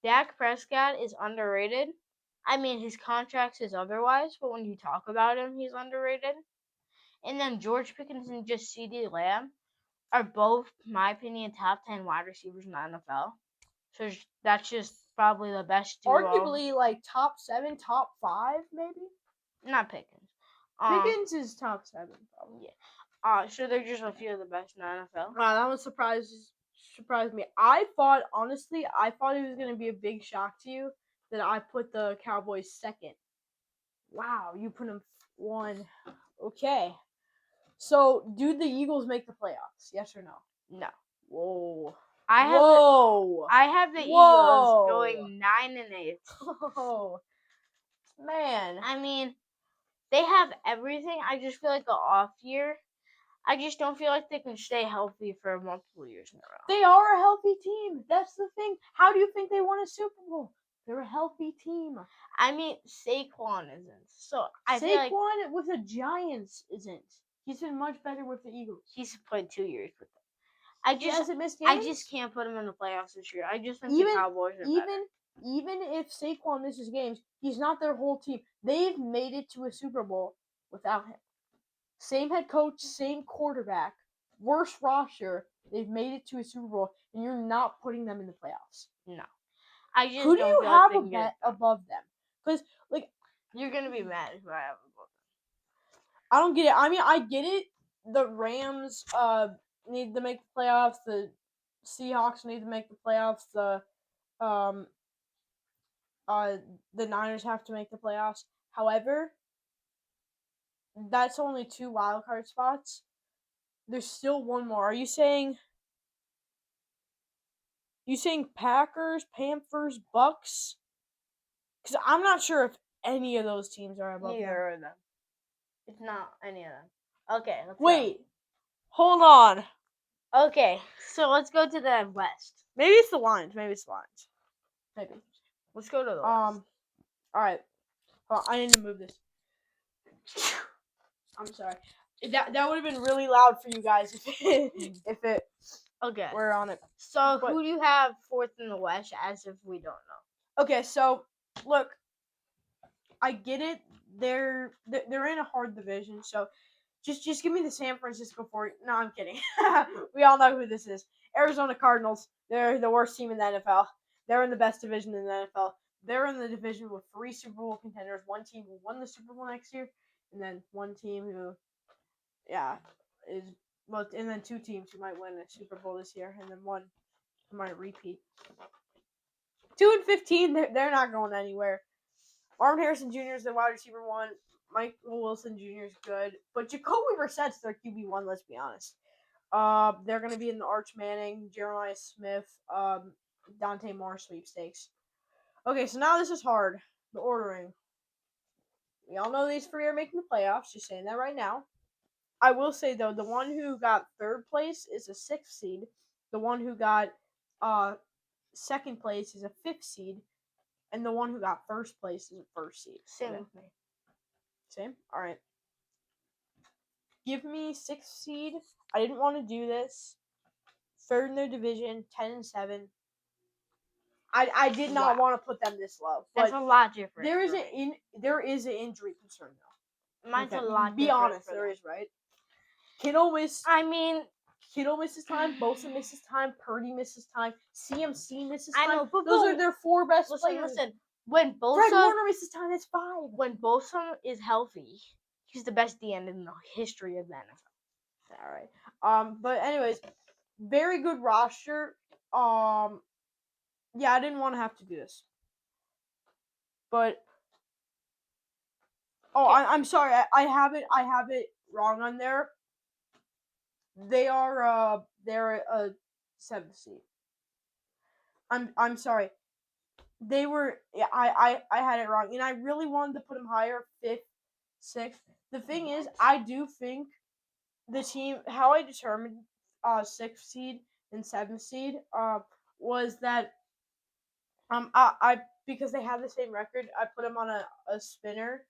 Dak Prescott is underrated. I mean, his contract is otherwise, but when you talk about him, he's underrated. And then George Pickens and just CeeDee Lamb are both, in my opinion, top 10 wide receivers in the NFL. So that's just probably the best duo. Arguably, like top 7, top 5, maybe. Not Pickens. Pickens is top 7, probably. Yeah. So they're just a few of the best in the NFL. That one surprised me. I thought it was gonna be a big shock to you that I put the Cowboys second. Wow, you put them 1. Okay. So, do the Eagles make the playoffs? Yes or no? No. Whoa. I have the Eagles going 9-8. Oh, man. I mean, they have everything. I just feel like the off year. I just don't feel like they can stay healthy for multiple years in a row. They are a healthy team. That's the thing. How do you think they won a Super Bowl? They're a healthy team. I mean, Saquon isn't. So I feel like Saquon with the Giants isn't. He's been much better with the Eagles. he's played 2 years with them. He hasn't missed I games? just can't put him in the playoffs this year. I just think Even the Cowboys are better. even if Saquon misses games, he's not their whole team. They've made it to a Super Bowl without him. Same head coach, same quarterback, worse roster. They've made it to a Super Bowl, and you're not putting them in the playoffs. No. I just Who do don't you feel have like they can get it done. above them? Because like You're gonna be mad if I have them. I don't get it. I mean, I get it. The Rams need to make the playoffs. The Seahawks need to make the playoffs. Um the Niners have to make the playoffs. However, that's only 2 wild card spots. There's still one more. Are you saying Packers, Panthers, Bucks? Because I'm not sure if any of those teams are above them. Neither of them. It's not any of them. Okay, let's Wait. Hold on. go. Okay, so let's go to the West. Maybe it's the Lions. Maybe. Let's go to the West. All right. Hold on, I need to move this. I'm sorry. That would have been really loud for you guys if it Okay. were on it. So who do you have fourth in the West? As if we don't know. Okay, so look, I get it. They're in a hard division, so just give me the San Francisco 40. No, I'm kidding. We all know who this is. Arizona Cardinals. They're the worst team in the NFL. They're in the best division in the NFL. They're in the division with 3 Super Bowl contenders. One team who won the Super Bowl next year, and then one team who, is well, and then 2 teams who might win a Super Bowl this year, and then one who might repeat. 2-15. They're not going anywhere. Marvin Harrison Jr. is the wide receiver 1. Michael Wilson Jr. is good, but Jacoby Brissett's their QB1. Let's be honest. They're gonna be in the Arch Manning, Jeremiah Smith, Dante Moore sweepstakes. Okay, so now this is hard. The ordering. We all know these 3 are making the playoffs. Just saying that right now. I will say though, the one who got 3rd place is a 6th seed. The one who got 2nd place is a 5th seed. And the one who got 1st place is a 1st seed. Same with me. Same? Alright. Give me 6th seed. I didn't want to do this. 3rd in their division, 10-7. I did not want to put them this low. That's a lot different. There is an injury concern though. Mine's a lot different. Be honest, there is, right? Kittle misses time. Bosa misses time. Purdy misses time. CMC misses time. I know, but those are their 4 best players. Listen, when Bosa, Fred Warner misses time, that's 5. When Bosa is healthy, he's the best DN in the history of the NFL. All right. But anyways, very good roster. Yeah, I didn't want to have to do this, but I'm sorry. I have it wrong on there. They're a 7th seed. I'm sorry. They were. Yeah, I had it wrong, and I really wanted to put them higher, 5th, 6th. The thing is, I do think the team, how I determined 6th seed and 7th seed was that I because they have the same record, I put them on a spinner,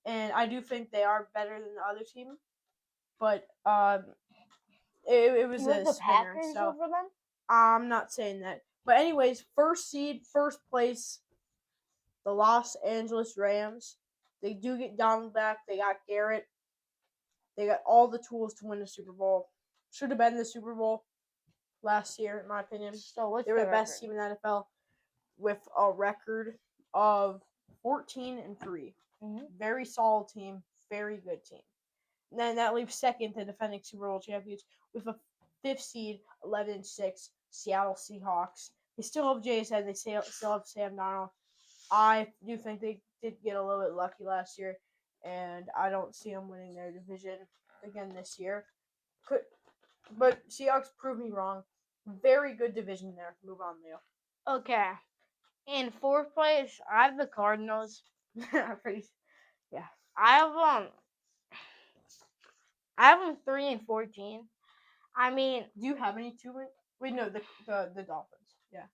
and I do think they are better than the other team, but it was a the spinner. Packers So over them? I'm not saying that, but anyways, 1st seed, 1st place, the Los Angeles Rams. They do get Donald back. They got Garrett. They got all the tools to win the Super Bowl. Should have been the Super Bowl last year, in my opinion. So they were the best team in the NFL with a record of 14-3. Mm-hmm. Very solid team. Very good team. And then that leaves 2nd, the defending Super Bowl champions, with a 5th seed, 11-6, Seattle Seahawks. They still have JSN. They still have Sam Darnold. I do think they did get a little bit lucky last year, and I don't see them winning their division again this year. But Seahawks proved me wrong. Very good division there. Move on, Leo. Okay. In 4th place, I have the Cardinals. Yeah. I have I have them 3-14. I mean, Do you have any 2-win? Wait, no, the Dolphins. Yeah.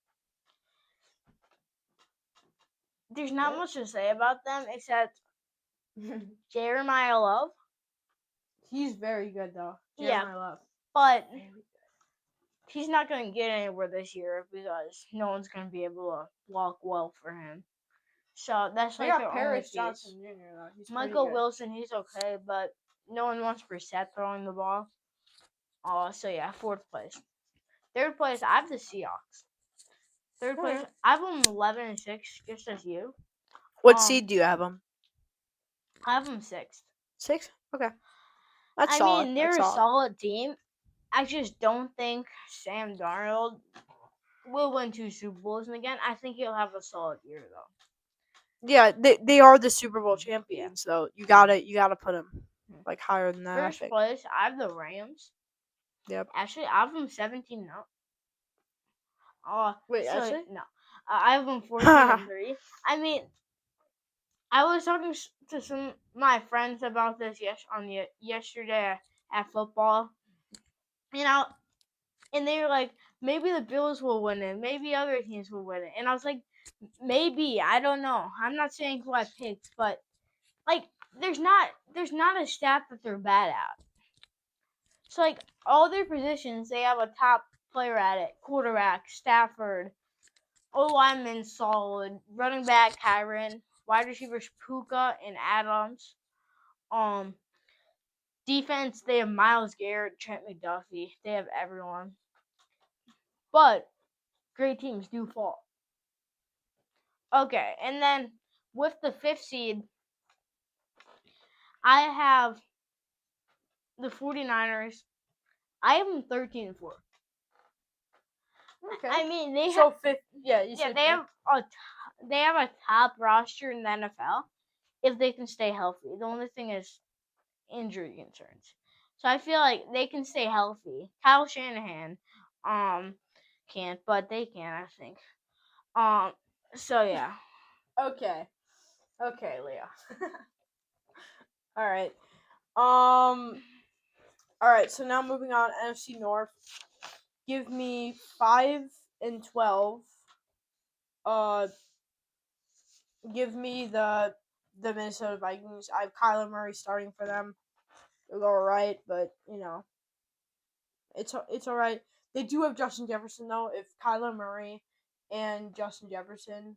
there's not What? much to say about them except Jeremiah Love. He's very good though. Yeah, Jeremiah Love. but Very good. he's not going to get anywhere this year because no one's going to be able to block well for him. So that's They like got their only Paris piece. Johnson Jr. though. He's pretty Michael good. Wilson, he's okay, but no one wants Brissett throwing the ball. So yeah, 4th place. 3rd place, I have the Seahawks. 3rd place, Alright. I have them 11-6, just as you. What seed do you have them? I have them 6th. 6? Okay. That's I solid. mean, they're That's a solid. solid team. I just don't think Sam Darnold will win 2 Super Bowls, and again, I think he'll have a solid year though. Yeah, they are the Super Bowl champions, so you gotta put them like higher than that. I 1st think. place, I have the Rams. Yep. Actually, I have them 17 now. Wait, So actually? no, I have them 14-3. I mean, I was talking to some of my friends about this yesterday at football, you know, and they were like, maybe the Bills will win it, maybe other teams will win it, and I was like, maybe, I don't know. I'm not saying who I picked, but like, there's not a stat that they're bad at. So like all their positions, they have a top player at it. Quarterback, Stafford. O lineman solid. Running back, Kyron. Wide receivers, Puka and Adams. Um, Defense, they have Myles Garrett, Trent McDuffie. They have everyone. But great teams do fall. Okay, and then with the 5th seed, I have the 49ers. I have them 13-4. Okay. I mean, they So have 5th. Yeah, you yeah, said they have a top roster in the NFL if they can stay healthy. The only thing is injury concerns. So I feel like they can stay healthy. Kyle Shanahan can't, but they can, I think. So yeah. Okay. Okay, Leah. All right. All right. So now moving on, NFC North. Give me 5-12. Give me the Minnesota Vikings. I have Kyler Murray starting for them. They're all right, but it's all right. They do have Justin Jefferson though. If Kyler Murray and Justin Jefferson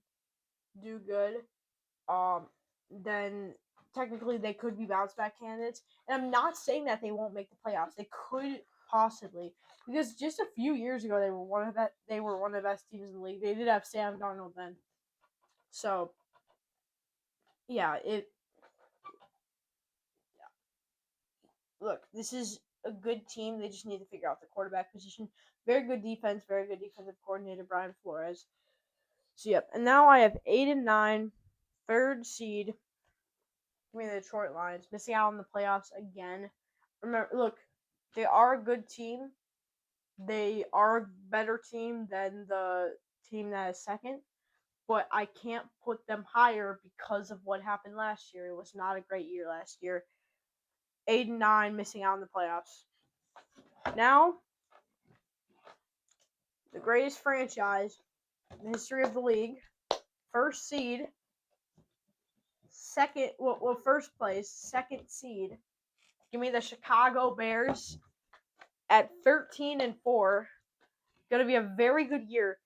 do good, then technically they could be bounce back candidates. And I'm not saying that they won't make the playoffs. They could possibly, because just a few years ago they were one of the best teams in the league. They did have Sam Darnold then. So yeah, look, this is a good team. They just need to figure out the quarterback position. Very good defense, very good defensive coordinator Brian Flores. So yep, and now I have 8-9, 3rd seed. Give me the Detroit Lions, missing out on the playoffs again. Remember, look, they are a good team. They are a better team than the team that is second, but I can't put them higher because of what happened last year. It was not a great year last year. 8-9, missing out on the playoffs. Now, the greatest franchise in the history of the league, 1st seed, first place, 2nd seed. Give me the Chicago Bears at 13-4. Gonna be a very good year.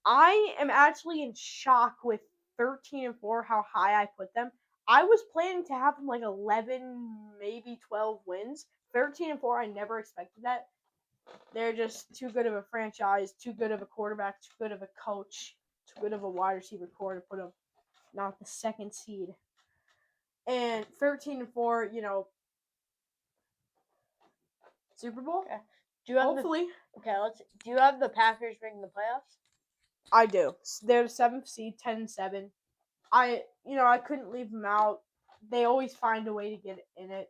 I am actually in shock with 13-4 how high I put them. I was planning to have them like 11, maybe 12 wins. 13-4, I never expected that. They're just too good of a franchise, too good of a quarterback, too good of a coach, too good of a wide receiver core to put them not the 2nd seed. And 13-4, Super Bowl. Okay. Do you have Hopefully, do you have the Packers making the playoffs? I do. They're the 7th seed, 10-7. I couldn't leave them out. They always find a way to get in it.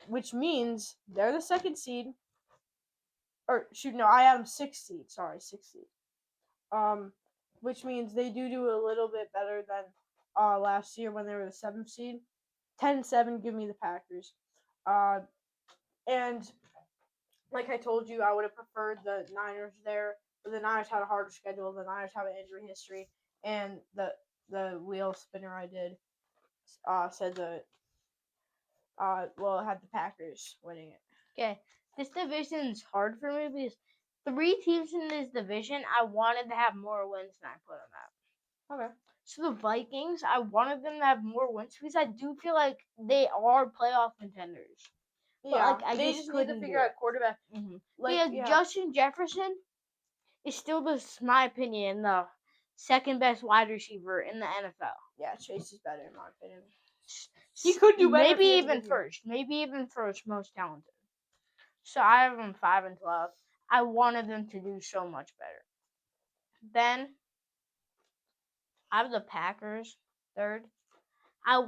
Which means they're the 2nd seed. Or shoot, no, I have them 6th seed. Sorry, 6th seed. Which means they do a little bit better than last year when they were the 7th seed. 10-7, give me the Packers. And like I told you, I would have preferred the Niners there, but the Niners had a harder schedule. The Niners have an injury history, and the wheel spinner I did said it had the Packers winning it. Okay, this division is hard for me because 3 teams in this division I wanted to have more wins than I put them at. Okay. So the Vikings, I wanted them to have more wins because I do feel like they are playoff contenders. Yeah, But I they just need to couldn't figure do out quarterback. it. Like, Yeah, Justin Jefferson is still, my opinion, the second best wide receiver in the NFL. Yeah, Chase is better in my opinion. He could do better. Maybe even first. Maybe even first most talented. So I have them 5-12. I wanted them to do so much better. Then I have the Packers third. I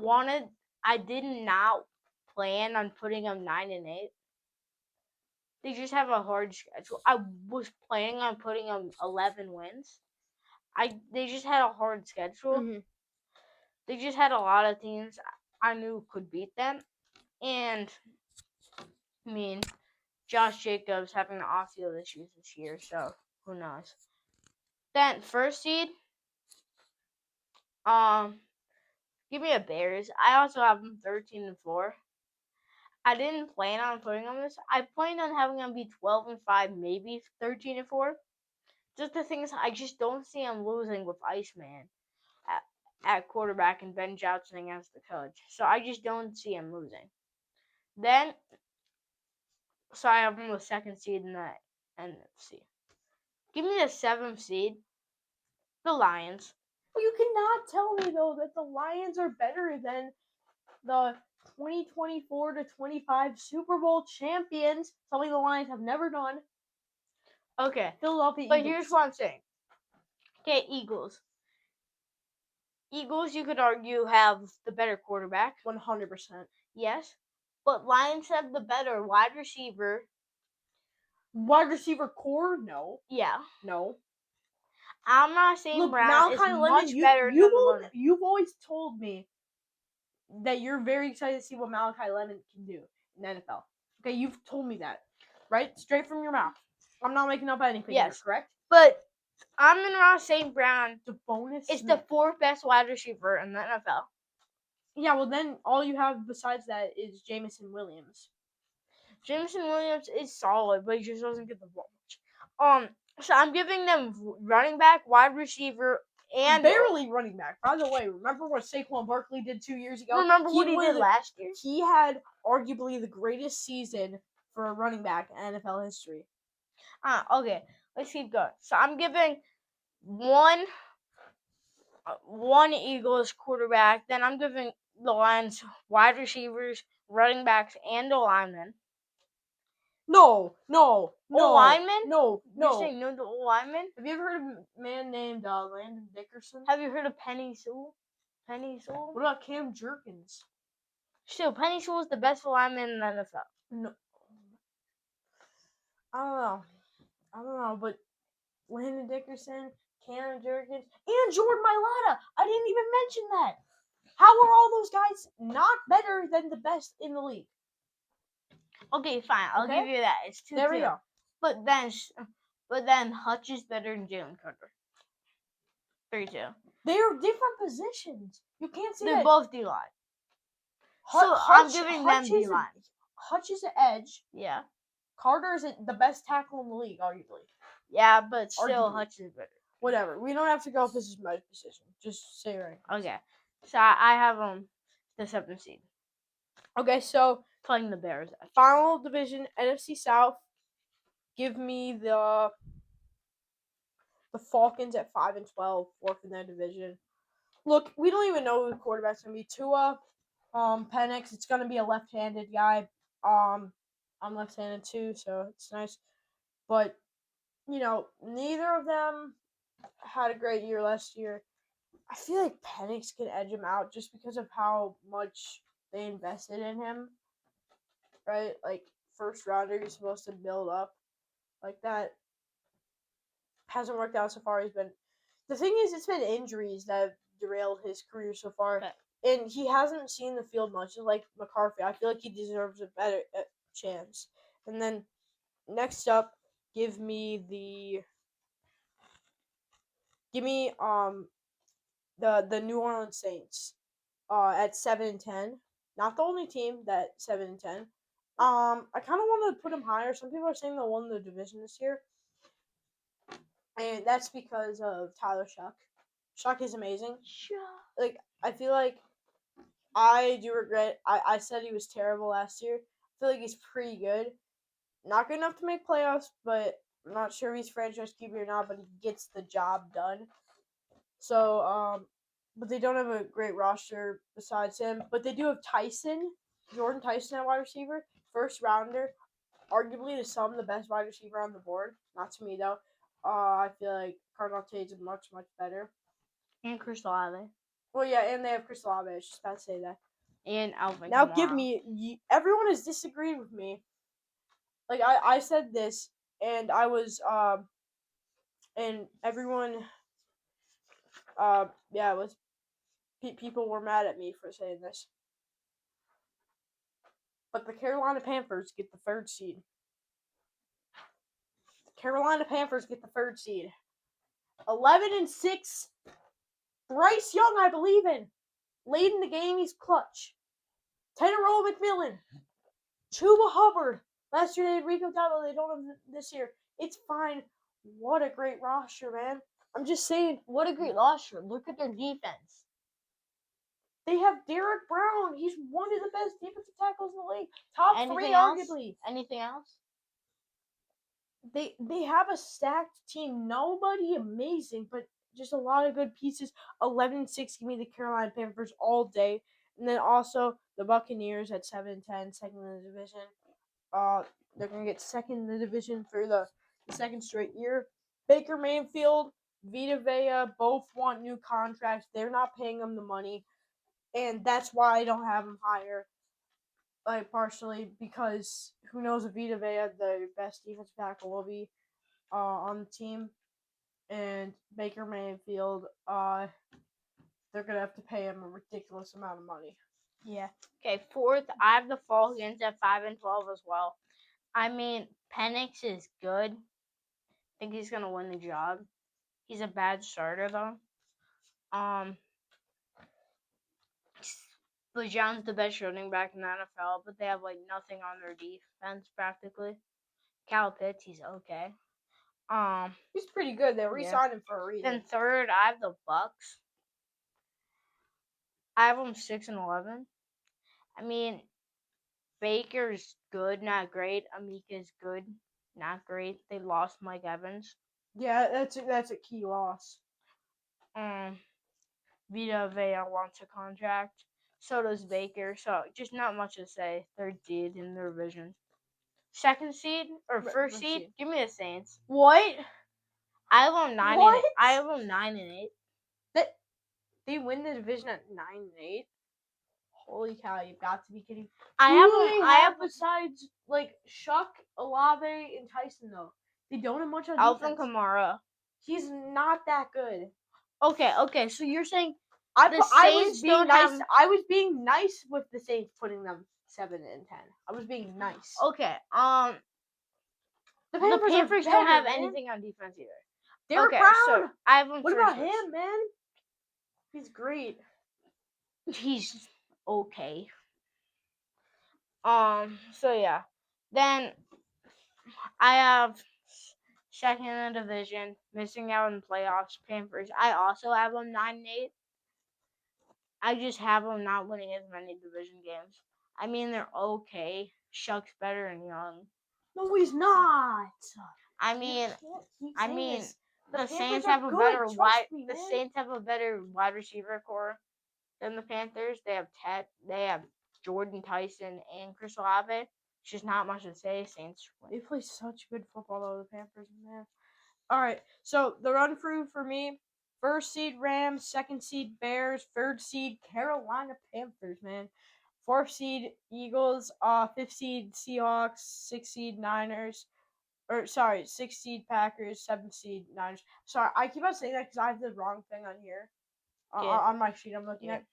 did not plan on putting them 9-8. They just have a hard schedule. I was planning on putting them 11 wins. They just had a hard schedule. Mm-hmm. They just had a lot of teams I knew could beat them. And I mean, Josh Jacobs having the off-field issues this year, so who knows. Then first seed, give me a Bears. I also have them 13-4. I didn't plan on putting them this. I planned on having them be 12-5, maybe 13-4. Just the things I just don't see them losing with Iceman at quarterback and Ben Johnson as the coach. So I just don't see him losing. Then, so I have them the second seed in the NFC. Give me the 7th seed, the Lions. You cannot tell me though that the Lions are better than the 2024 to 25 Super Bowl champions. Something the Lions have never done. Okay, Philadelphia but Eagles. here's what I'm saying. Okay, Eagles. Eagles, you could argue, have the better quarterback. 100%. Yes, but Lions have the better wide receiver. Wide receiver core? No. Yeah. No. I'm not saying Look, Brown is Malachi much Lemon, better than Lemon. you've always told me that you're very excited to see what Malachi Lemon can do in the NFL. Okay, you've told me that. Right? Straight from your mouth. I'm not making up anything here, correct? But Amon-Ra St. Brown is the 4th best wide receiver in the NFL. Yeah, well then all you have besides that is Jameson Williams. Jameson Williams is solid, but he just doesn't get the ball much. So I'm giving them running back, wide receiver, and barely running back. By the way, remember what Saquon Barkley did 2 years ago? Remember what he did last year? He had arguably the greatest season for a running back in NFL history. Okay. Let's keep going. So I'm giving one Eagles quarterback. Then I'm giving the Lions wide receivers, running backs, and a lineman. No. Lineman? No. You're saying no to lineman? Have you ever heard of a man named Landon Dickerson? Have you heard of Penny Sewell? What about Cam Jerkins? Still, Penny Sewell is the best lineman in the NFL. No. I don't know, but Landon Dickerson, Cam Jerkins, and Jordan Mailata. I didn't even mention that. How are all those guys not better than the best in the league? Okay, fine. I'll give you that. It's 2-2. There we go. But then Hutch is better than Jalen Carter. 3-2. They're different positions. You can't say They're both D-line. I'm giving them D-line. Hutch is an edge. Yeah. Carter is the best tackle in the league, arguably. Yeah, but still, Hutch is better. Whatever. We don't have to go if this is my position. Just say right. Okay. So I have the 7th seed. Okay, so playing the Bears. Actually. Final division, NFC South. Give me the Falcons at 5-12, 4th in their division. Look, we don't even know who the quarterback's gonna be. Tua, Penix. It's gonna be a left-handed guy. I'm left-handed too, so it's nice. But neither of them had a great year last year. I feel like Penix can edge him out just because of how much they invested in him. Right? Like, first rounder, you're supposed to build up like that. Hasn't worked out so far. The thing is, it's been injuries that have derailed his career so far. and he hasn't seen the field much. Like McCarthy, I feel like he deserves a better chance. And then next up, give me the New Orleans Saints at 7-10. Not the only team that 7-10. I kind of want to put them higher. Some people are saying they won the division this year, and that's because of Tyler Shuck. Shuck is amazing. Like I feel like I do regret. I said he was terrible last year. I feel like he's pretty good. Not good enough to make playoffs, but I'm not sure if he's franchise QB or not. But he gets the job done. So but they don't have a great roster besides him. But they do have Jordan Tyson at wide receiver, first rounder, arguably to some the best wide receiver on the board. Not to me though. I feel like Cardinal Tate's much better. And Chris Olave. Well, yeah, and they have Chris Olave. I was just about to say that. And Alvin Now Kamara. give me. Everyone has disagreed with me. Like I said this, and I was and everyone yeah, it was people were mad at me for saying this. But the Carolina Panthers get the third seed. The Carolina Panthers get the third seed. 11-6. Bryce Young, I believe in. Late in the game, he's clutch. Tennessee McMillan. Chuba Hubbard. Last year they had Rico Dowdle. They don't have this year. It's fine. What a great roster, man. I'm just saying. What a great roster. Look at their defense. They have Derek Brown. He's one of the best defensive tackles in the league. Top Anything 3, else? arguably. Anything else? They have a stacked team. Nobody amazing, but just a lot of good pieces. 11-6, give me the Carolina Panthers all day. And then also the Buccaneers at 7-10, second in the division. They're going to get second in the division for the second straight year. Baker Mayfield, Vita Vea both want new contracts. They're not paying them the money. And that's why I don't have them higher. Like, partially because who knows if Vita Vea, the best defensive tackle, will be on the team. And Baker Mayfield, they're going to have to pay him a ridiculous amount of money. Yeah. Okay, fourth, I have the Falcons at 5-12 as well. I mean, Penix is good. I think he's gonna win the job. He's a bad starter though. But John's the best running back in the NFL, but they have like nothing on their defense practically. Cal Pitts, he's okay. He's pretty good. They re-signed him for a reason. Then third, I have the Bucks. I have them 6-11. I mean, Baker's good, not great. Amika's good, not great. They lost Mike Evans. Yeah, that's a key loss. Vita Vea wants a contract. So does Baker. So just not much to say. Third seed in their division. Second seed or first seed? Give me the Saints. What? I have them 9-8. I have them 9-8. They win the division at 9-8. Holy cow! You've got to be kidding. I have besides like Shuck, Olave, and Tyson though. They don't have much on Alvin defense. Kamara. He's not that good. Okay. So you're saying I was being nice with the Saints putting them 7-10. I was being nice. Okay. The Panthers don't have anything on defense either. Derek Brown. So I have them. What about him, man? He's great. He's okay. So yeah. Then I have second in the division, missing out in playoffs, Panthers. I also have them 9-8. I just have them not winning as many division games. I mean, they're okay. Shuck's better than Young. No, he's not. I mean, the Saints have have the Saints have a better wide receiver core than the Panthers. They have They have Jordan Tyson and Chris Olave. It's just not much to say. Saints win. They play such good football though, the Panthers, man. All right, so the run through for me: first seed Rams, second seed Bears, third seed Carolina Panthers, man. Fourth seed Eagles, fifth seed Seahawks, sixth seed Niners. Sixth seed Packers, seventh seed Niners. Sorry, I keep on saying that because I have the wrong thing on here. On my sheet I'm looking at.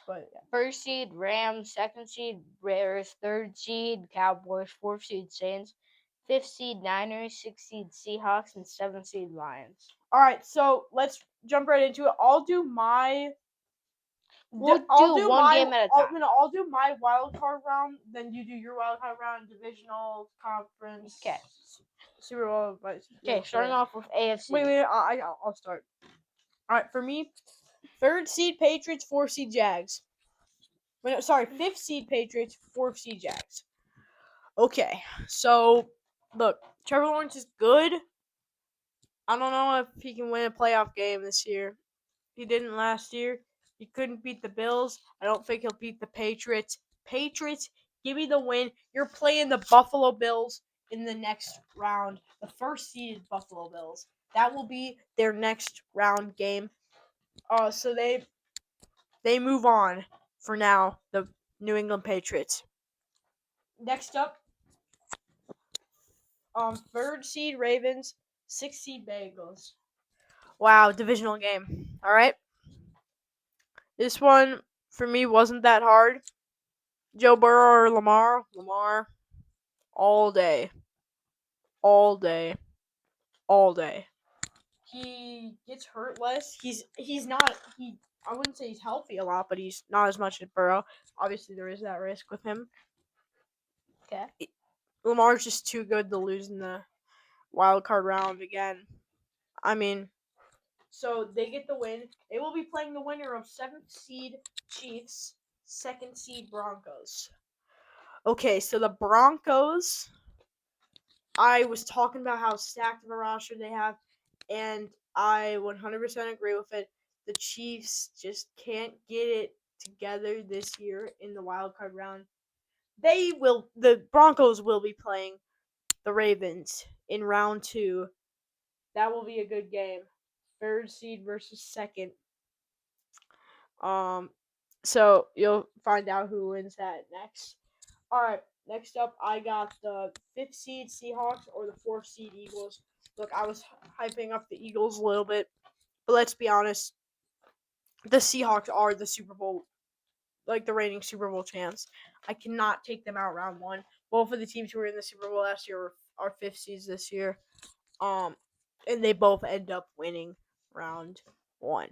But yeah. First seed Rams, second seed Bears, third seed Cowboys, fourth seed Saints, fifth seed Niners, sixth seed Seahawks, and seventh seed Lions. All right, so let's jump right into it. I'll do my. We'll I'll do one my. game at a I'll, time. I'll do my wild card round. Then you do your wild card round, divisional, conference, Okay. Super Bowl. Okay, starting off with AFC. Wait. I'll start. All right, for me, third seed Patriots, fourth seed Jags. Wait, sorry, fifth seed Patriots, fourth seed Jags. Okay, so look, Trevor Lawrence is good. I don't know if he can win a playoff game this year. He didn't last year. He couldn't beat the Bills. I don't think he'll beat the Patriots. Patriots, give me the win. You're playing the Buffalo Bills in the next round. The first seeded Buffalo Bills. That will be their next round game. So they move on for now. The New England Patriots. Next up, third seed Ravens, sixth seed Bengals. Wow, divisional game. All right. This one for me wasn't that hard. Joe Burrow or Lamar? Lamar. All day. All day. All day. He gets hurt less. He's not I wouldn't say he's healthy a lot, but he's not as much as Burrow. Obviously there is that risk with him. Okay. Lamar's just too good to lose in the wild card round again. I mean, so they get the win. They will be playing the winner of 7th seed Chiefs, 2nd seed Broncos. Okay, so the Broncos, I was talking about how stacked of a roster they have, and I 100% agree with it. The Chiefs just can't get it together this year in the wild card round. The Broncos will be playing the Ravens in round 2. That will be a good game. 3rd seed versus 2nd. So you'll find out who wins that next. All right, next up, I got the 5th seed Seahawks or the 4th seed Eagles. Look, I was hyping up the Eagles a little bit, but let's be honest, the Seahawks are the Super Bowl, like the reigning Super Bowl champs. I cannot take them out round 1. Both of the teams who were in the Super Bowl last year are 5th seeds this year. And they both end up winning round 1.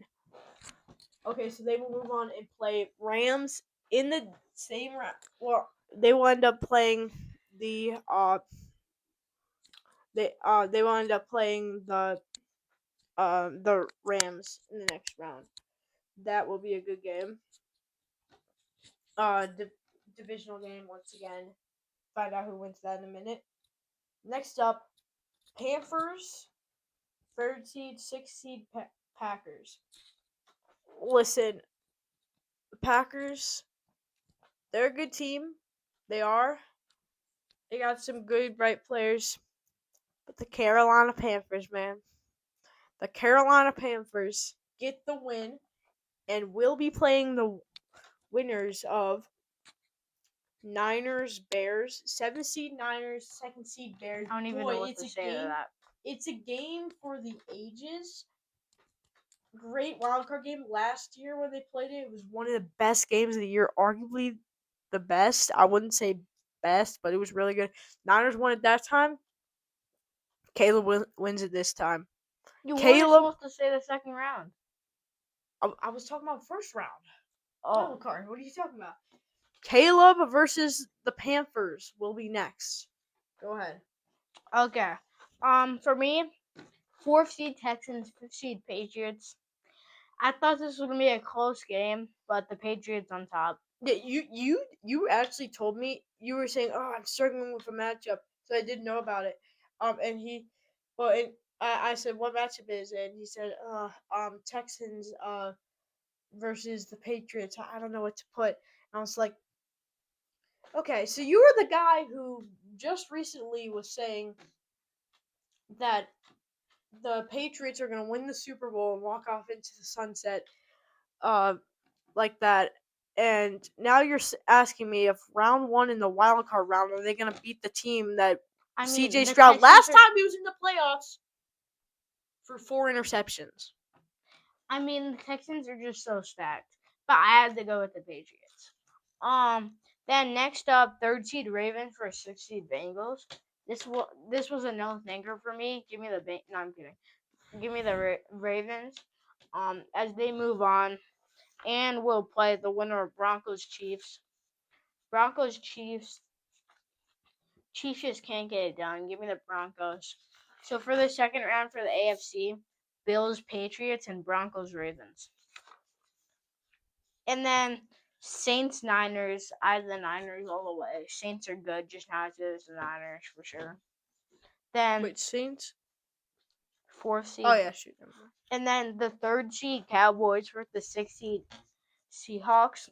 Okay, so they will move on and play Rams in the same round. Well, they will end up playing the they will end up playing the Rams in the next round. That will be a good game. Divisional game once again. Find out who wins that in a minute. Next up, Panthers, 3rd seed, 6th seed Packers. Listen, the Packers, they're a good team. They are. They got some good, bright players. But the Carolina Panthers, man. The Carolina Panthers get the win and will be playing the winners of Niners, Bears, 7th seed Niners, 2nd seed Bears. I don't even know what to say to that. It's a game for the ages. Great wildcard game last year when they played it. It was one of the best games of the year, arguably the best. I wouldn't say best, but it was really good. Niners won it that time. Caleb wins it this time. You weren't supposed to say the second round. I was talking about first round. Oh. Wild card. What are you talking about? Caleb versus the Panthers will be next. Go ahead. Okay. For me, 4th seed Texans, 5th seed Patriots. I thought this was gonna be a close game, but the Patriots on top. Yeah, you actually told me, you were saying, "Oh, I'm struggling with a matchup," so I didn't know about it. I said, "What matchup is it?" And he said, Texans versus the Patriots. I don't know what to put." And I was like, "Okay, so you were the guy who just recently was saying that the Patriots are going to win the Super Bowl and walk off into the sunset, like that. And now you're asking me if round 1 in the wild card round, are they going to beat the team that CJ Stroud last time he was in the playoffs for 4 interceptions? I mean, the Texans are just so stacked. but I had to go with the Patriots. Then next up, 3rd seed Ravens for 6th seed Bengals. This was a no thinker for me. Give me the no, I'm kidding. Give me the Ravens. As they move on, and we'll play the winner of Broncos Chiefs. Broncos Chiefs. Chiefs just can't get it done. Give me the Broncos. So for the second round for the AFC, Bills Patriots and Broncos Ravens. And then Saints Niners. I have the Niners all the way. Saints are good, just not as good as the Niners for sure. Then Wait, Saints? 4th seed. Oh yeah, shoot. And then the 3rd seed Cowboys versus the 6th seed Seahawks.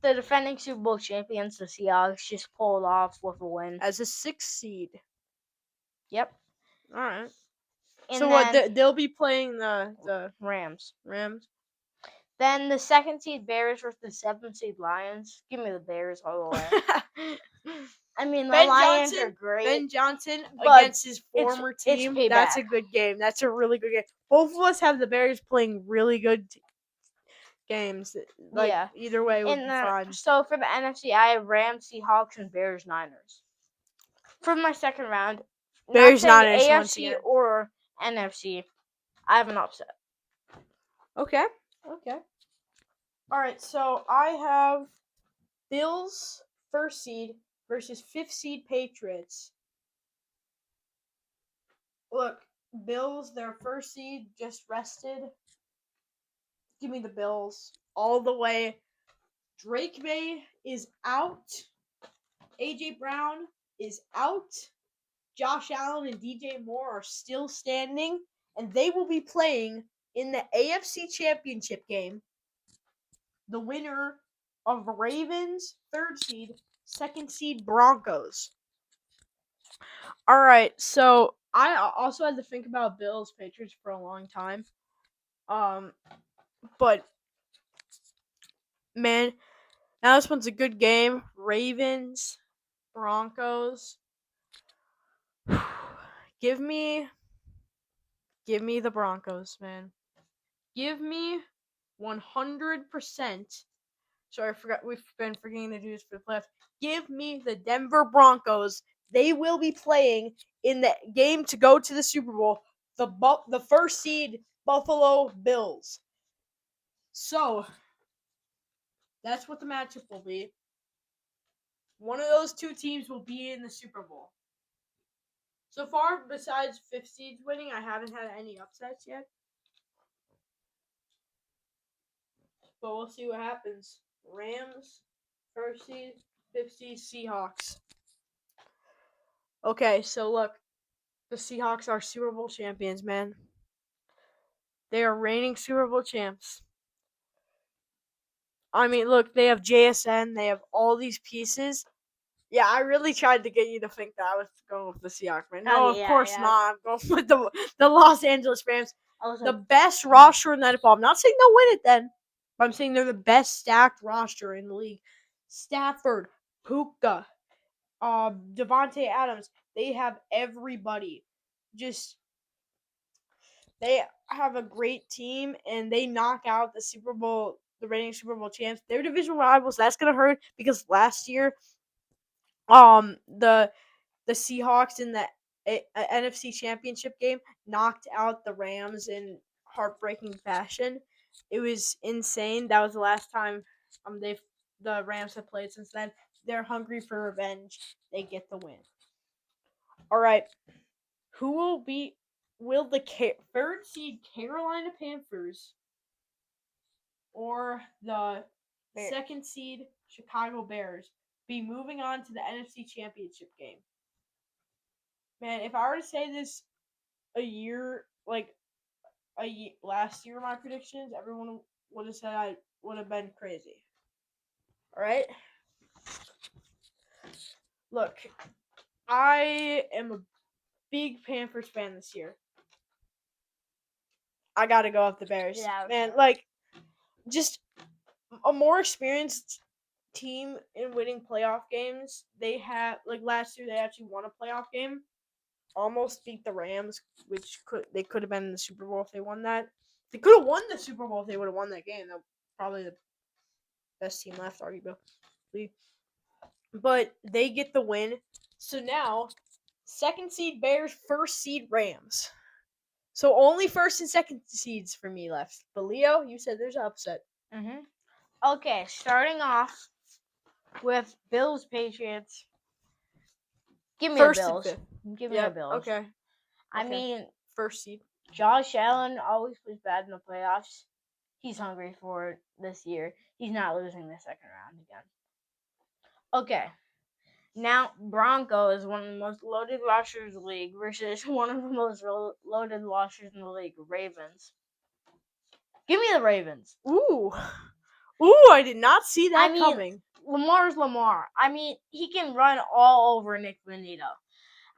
The defending Super Bowl champions, the Seahawks, just pulled off with a win. As a 6th seed. Yep. All right. And so then, what? They'll be playing the Rams. Rams. Then the 2nd seed Bears versus the 7th seed Lions. Give me the Bears all the way. I mean, the Ben Lions Johnson, are great. Ben Johnson but against his former it's team. payback. That's a good game. That's a really good game. Both of us have the Bears playing really good games. Like Yeah. either way would be fun. So for the NFC, I have Rams, Seahawks, and Bears, Niners. For my second round, Bears, not Niners saying once AFC again. or NFC, I have an upset. Okay. All right, so I have Bills 1st seed versus 5th seed Patriots. Look, Bills, their 1st seed, just rested. Give me the Bills all the way. Drake May is out. AJ Brown is out. Josh Allen and DJ Moore are still standing, and they will be playing in the AFC Championship game. The winner of Ravens 3rd seed, 2nd seed Broncos. All right, so I also had to think about Bills Patriots for a long time. But man, now this one's a good game. Ravens, Broncos. Give me the Broncos, man. Give me 100%. Sorry, I forgot. We've been forgetting to do this for the playoffs. Give me the Denver Broncos. They will be playing in the game to go to the Super Bowl. The 1st seed Buffalo Bills. So that's what the matchup will be. One of those two teams will be in the Super Bowl. So far, besides 5th seeds winning, I haven't had any upsets yet. But we'll see what happens. Rams, 1st seed, 5th seed, Seahawks. Okay, so look. The Seahawks are Super Bowl champions, man. They are reigning Super Bowl champs. I mean, look, they have JSN. They have all these pieces. Yeah, I really tried to get you to think that I was going with the Seahawks, man. No, of course not. I'm going with the Los Angeles Rams. The best roster in the NFL. I'm not saying they'll win it then, but I'm saying they're the best stacked roster in the league. Stafford, Puka, Devontae Adams. They have everybody. They have a great team, and they knock out the reigning Super Bowl champs. They're division rivals. That's gonna hurt because last year, the Seahawks in the NFC Championship game knocked out the Rams in heartbreaking fashion. It was insane. That was the last time the Rams have played since then. They're hungry for revenge. They get the win. All right, will the 3rd seed Carolina Panthers or the 2nd seed Chicago Bears be moving on to the NFC Championship game? Man, if I were to say this last year, my predictions, everyone would have said I would have been crazy. All right. Look, I am a big Panthers fan this year. I gotta go with the Bears. Yeah, man, sure. like just a more experienced team in winning playoff games. They have last year they actually won a playoff game. Almost beat the Rams, which they could have been in the Super Bowl if they won that. They could have won the Super Bowl if they would have won that game. probably the best team left, arguably. But they get the win. So now, second seed Bears, first seed Rams. So only first and second seeds for me left. But Leo, you said there's an upset. Okay, starting off with Bills Patriots. Give me First a Bills. and fifth. Give me a Bills. Okay. I mean, first seed. Josh Allen always plays bad in the playoffs. He's hungry for it this year. He's not losing the second round again. Okay. Now, Broncos, one of the most loaded rosters in the league, versus one of the most loaded rosters in the league, Ravens. Give me the Ravens. Ooh, I did not see that coming. Lamar's Lamar. I mean, he can run all over Nick Bonito.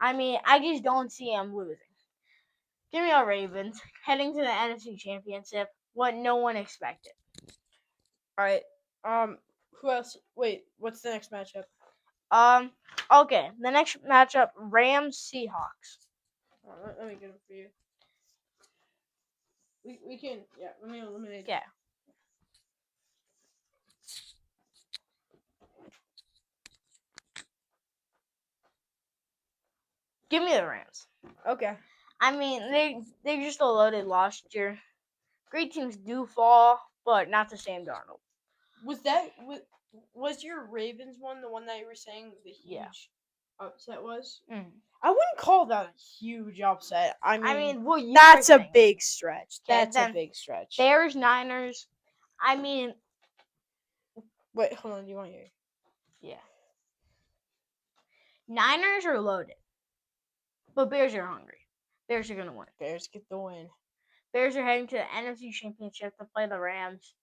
I mean, I just don't see him losing. Give me our Ravens heading to the NFC Championship. What no one expected. All right. Who else? Wait, what's the next matchup? Okay. The next matchup: Rams Seahawks. Let me get them for you. We can let me eliminate. Yeah. Give me the Rams. Okay. I mean, they're just a loaded last year. Great teams do fall, but not the same Darnold. Was your Ravens one the one that you were saying the huge upset was? I wouldn't call that a huge upset. I mean that's a big stretch. That's a big stretch. Bears, Niners. I mean, wait, hold on. Do you want to hear? Yeah. Niners are loaded, but Bears are hungry. Bears are gonna win. Bears get the win. Bears are heading to the NFC Championship to play the Rams.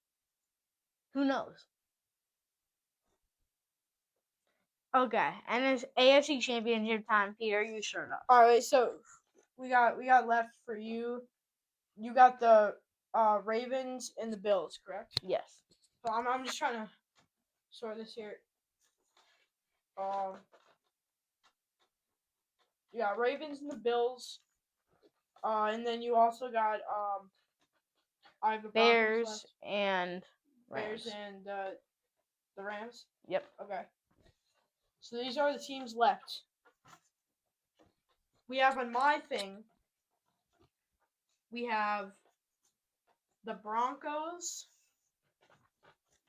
Who knows? Okay, and it's AFC Championship time. Peter, you start off. All right, so we got left for you. You got the Ravens and the Bills, correct? Yes. So I'm just trying to sort this here. You got Ravens and the Bills. And then you also got I have the Bears and Rams. Bears and the Rams. Yep. Okay. So these are the teams left. We have on my thing. We have the Broncos,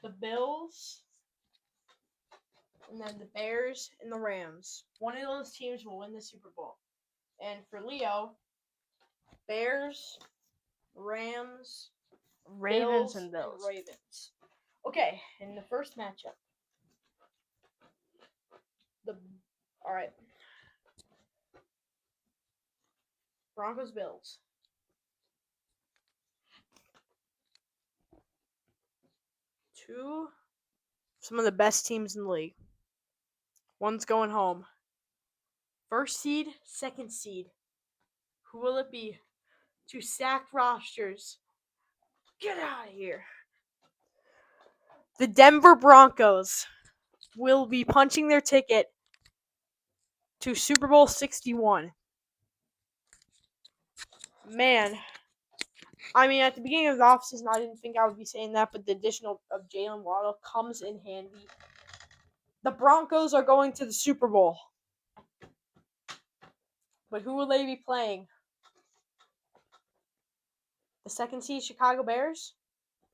the Bills, and then the Bears and the Rams. One of those teams will win the Super Bowl. And for Leo, Bears, Rams, Ravens, and Bills. And Ravens. Okay, in the first matchup. All right. Broncos, Bills. Some of the best teams in the league. One's going home. First seed, second seed. Who will it be? Two stacked rosters. Get out of here. The Denver Broncos will be punching their ticket to Super Bowl 61. Man, I mean, at the beginning of the offseason, I didn't think I would be saying that, but the addition of Jalen Waddle comes in handy. The Broncos are going to the Super Bowl. But who will they be playing? The second seed Chicago Bears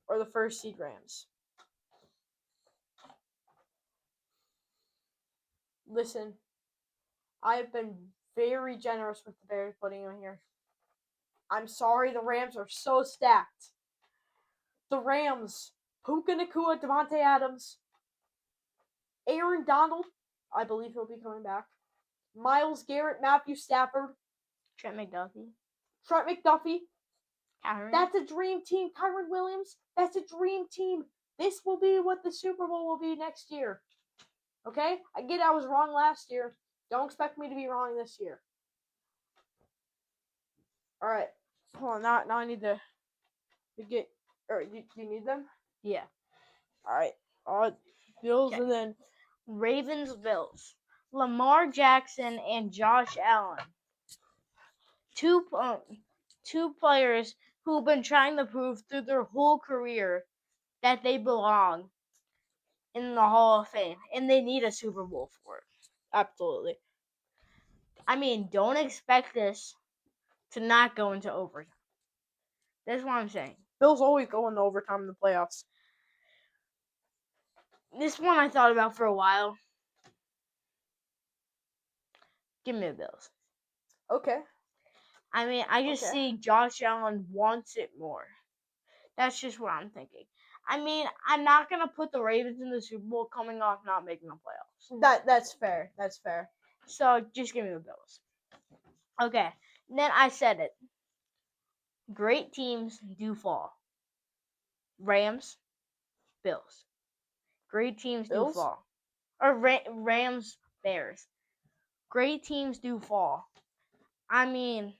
or the first seed Rams? Listen, I have been very generous with the Bears putting them here. I'm sorry, the Rams are so stacked. The Rams, Puka Nacua, Devontae Adams, Aaron Donald, I believe he'll be coming back. Myles Garrett, Matthew Stafford, Trent McDuffie. That's a dream team. Kyron Williams, that's a dream team. This will be what the Super Bowl will be next year. Okay? I get I was wrong last year. Don't expect me to be wrong this year. Alright. Hold on, now I need to get... do you need them? Yeah. Alright. Bills and then... Ravens, Bills. Lamar Jackson and Josh Allen. Two players who've been trying to prove through their whole career that they belong in the Hall of Fame, and they need a Super Bowl for it. Absolutely. I mean, don't expect this to not go into overtime. That's what I'm saying. Bills always go into overtime in the playoffs. This one I thought about for a while. Give me the Bills. Okay. I mean, I just Okay. see Josh Allen wants it more. That's just what I'm thinking. I mean, I'm not gonna put the Ravens in the Super Bowl coming off not making the playoffs. That's fair. That's fair. So just give me the Bills. Okay. Then I said it. Great teams do fall. Rams, Bills. Great teams do Bills? fall. Or Rams, Bears. Great teams do fall. I mean,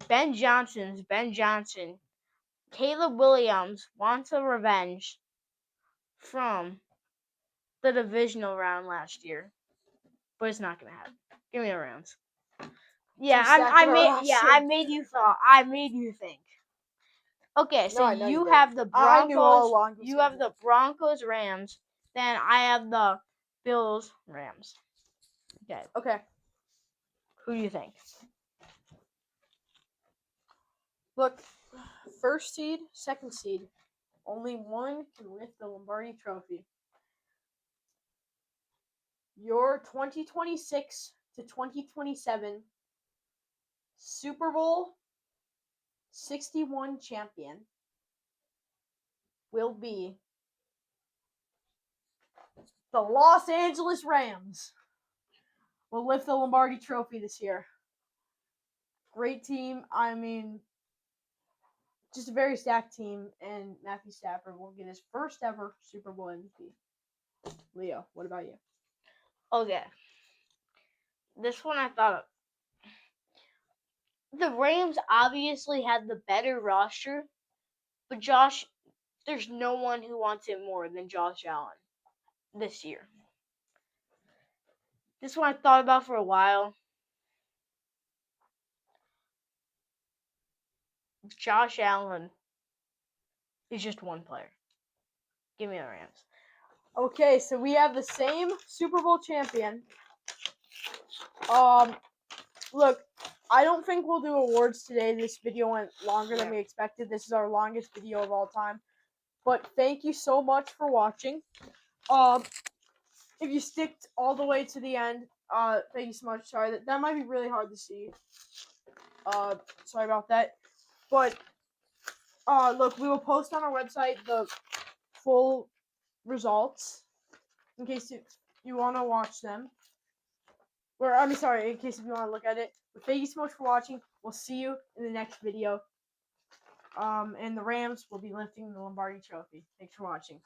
Ben Johnson. Caleb Williams wants a revenge from the divisional round last year, but it's not gonna happen. Give me the Rams. Yeah, I made you thought. I made you think. Okay, so No, I know you you did. have the I knew all Broncos. along. You have the Broncos Rams. Then I have the Bills Rams. Okay, Okay. who do you think? Look, first seed, second seed. Only one can lift the Lombardi trophy. Your 2026 to 2027 Super Bowl 61 champion will be the Los Angeles Rams. Will lift the Lombardi trophy this year. Great team. I mean, just a very stacked team, and Matthew Stafford will get his first ever Super Bowl MVP. Leo, what about you? Okay, this one I thought of. The Rams obviously had the better roster, but there's no one who wants it more than Josh Allen this year. This one I thought about for a while. Josh Allen is just one player. Give me the Rams. Okay, so we have the same Super Bowl champion. Look, I don't think we'll do awards today. This video went longer than we expected. This is our longest video of all time. But thank you so much for watching. If you sticked all the way to the end, thank you so much. Sorry, that might be really hard to see. Sorry about that. But look, we will post on our website the full results in case you want to watch them. Or I mean, sorry, in case if you want to look at it. But thank you so much for watching. We'll see you in the next video. And the Rams will be lifting the Lombardi trophy. Thanks for watching.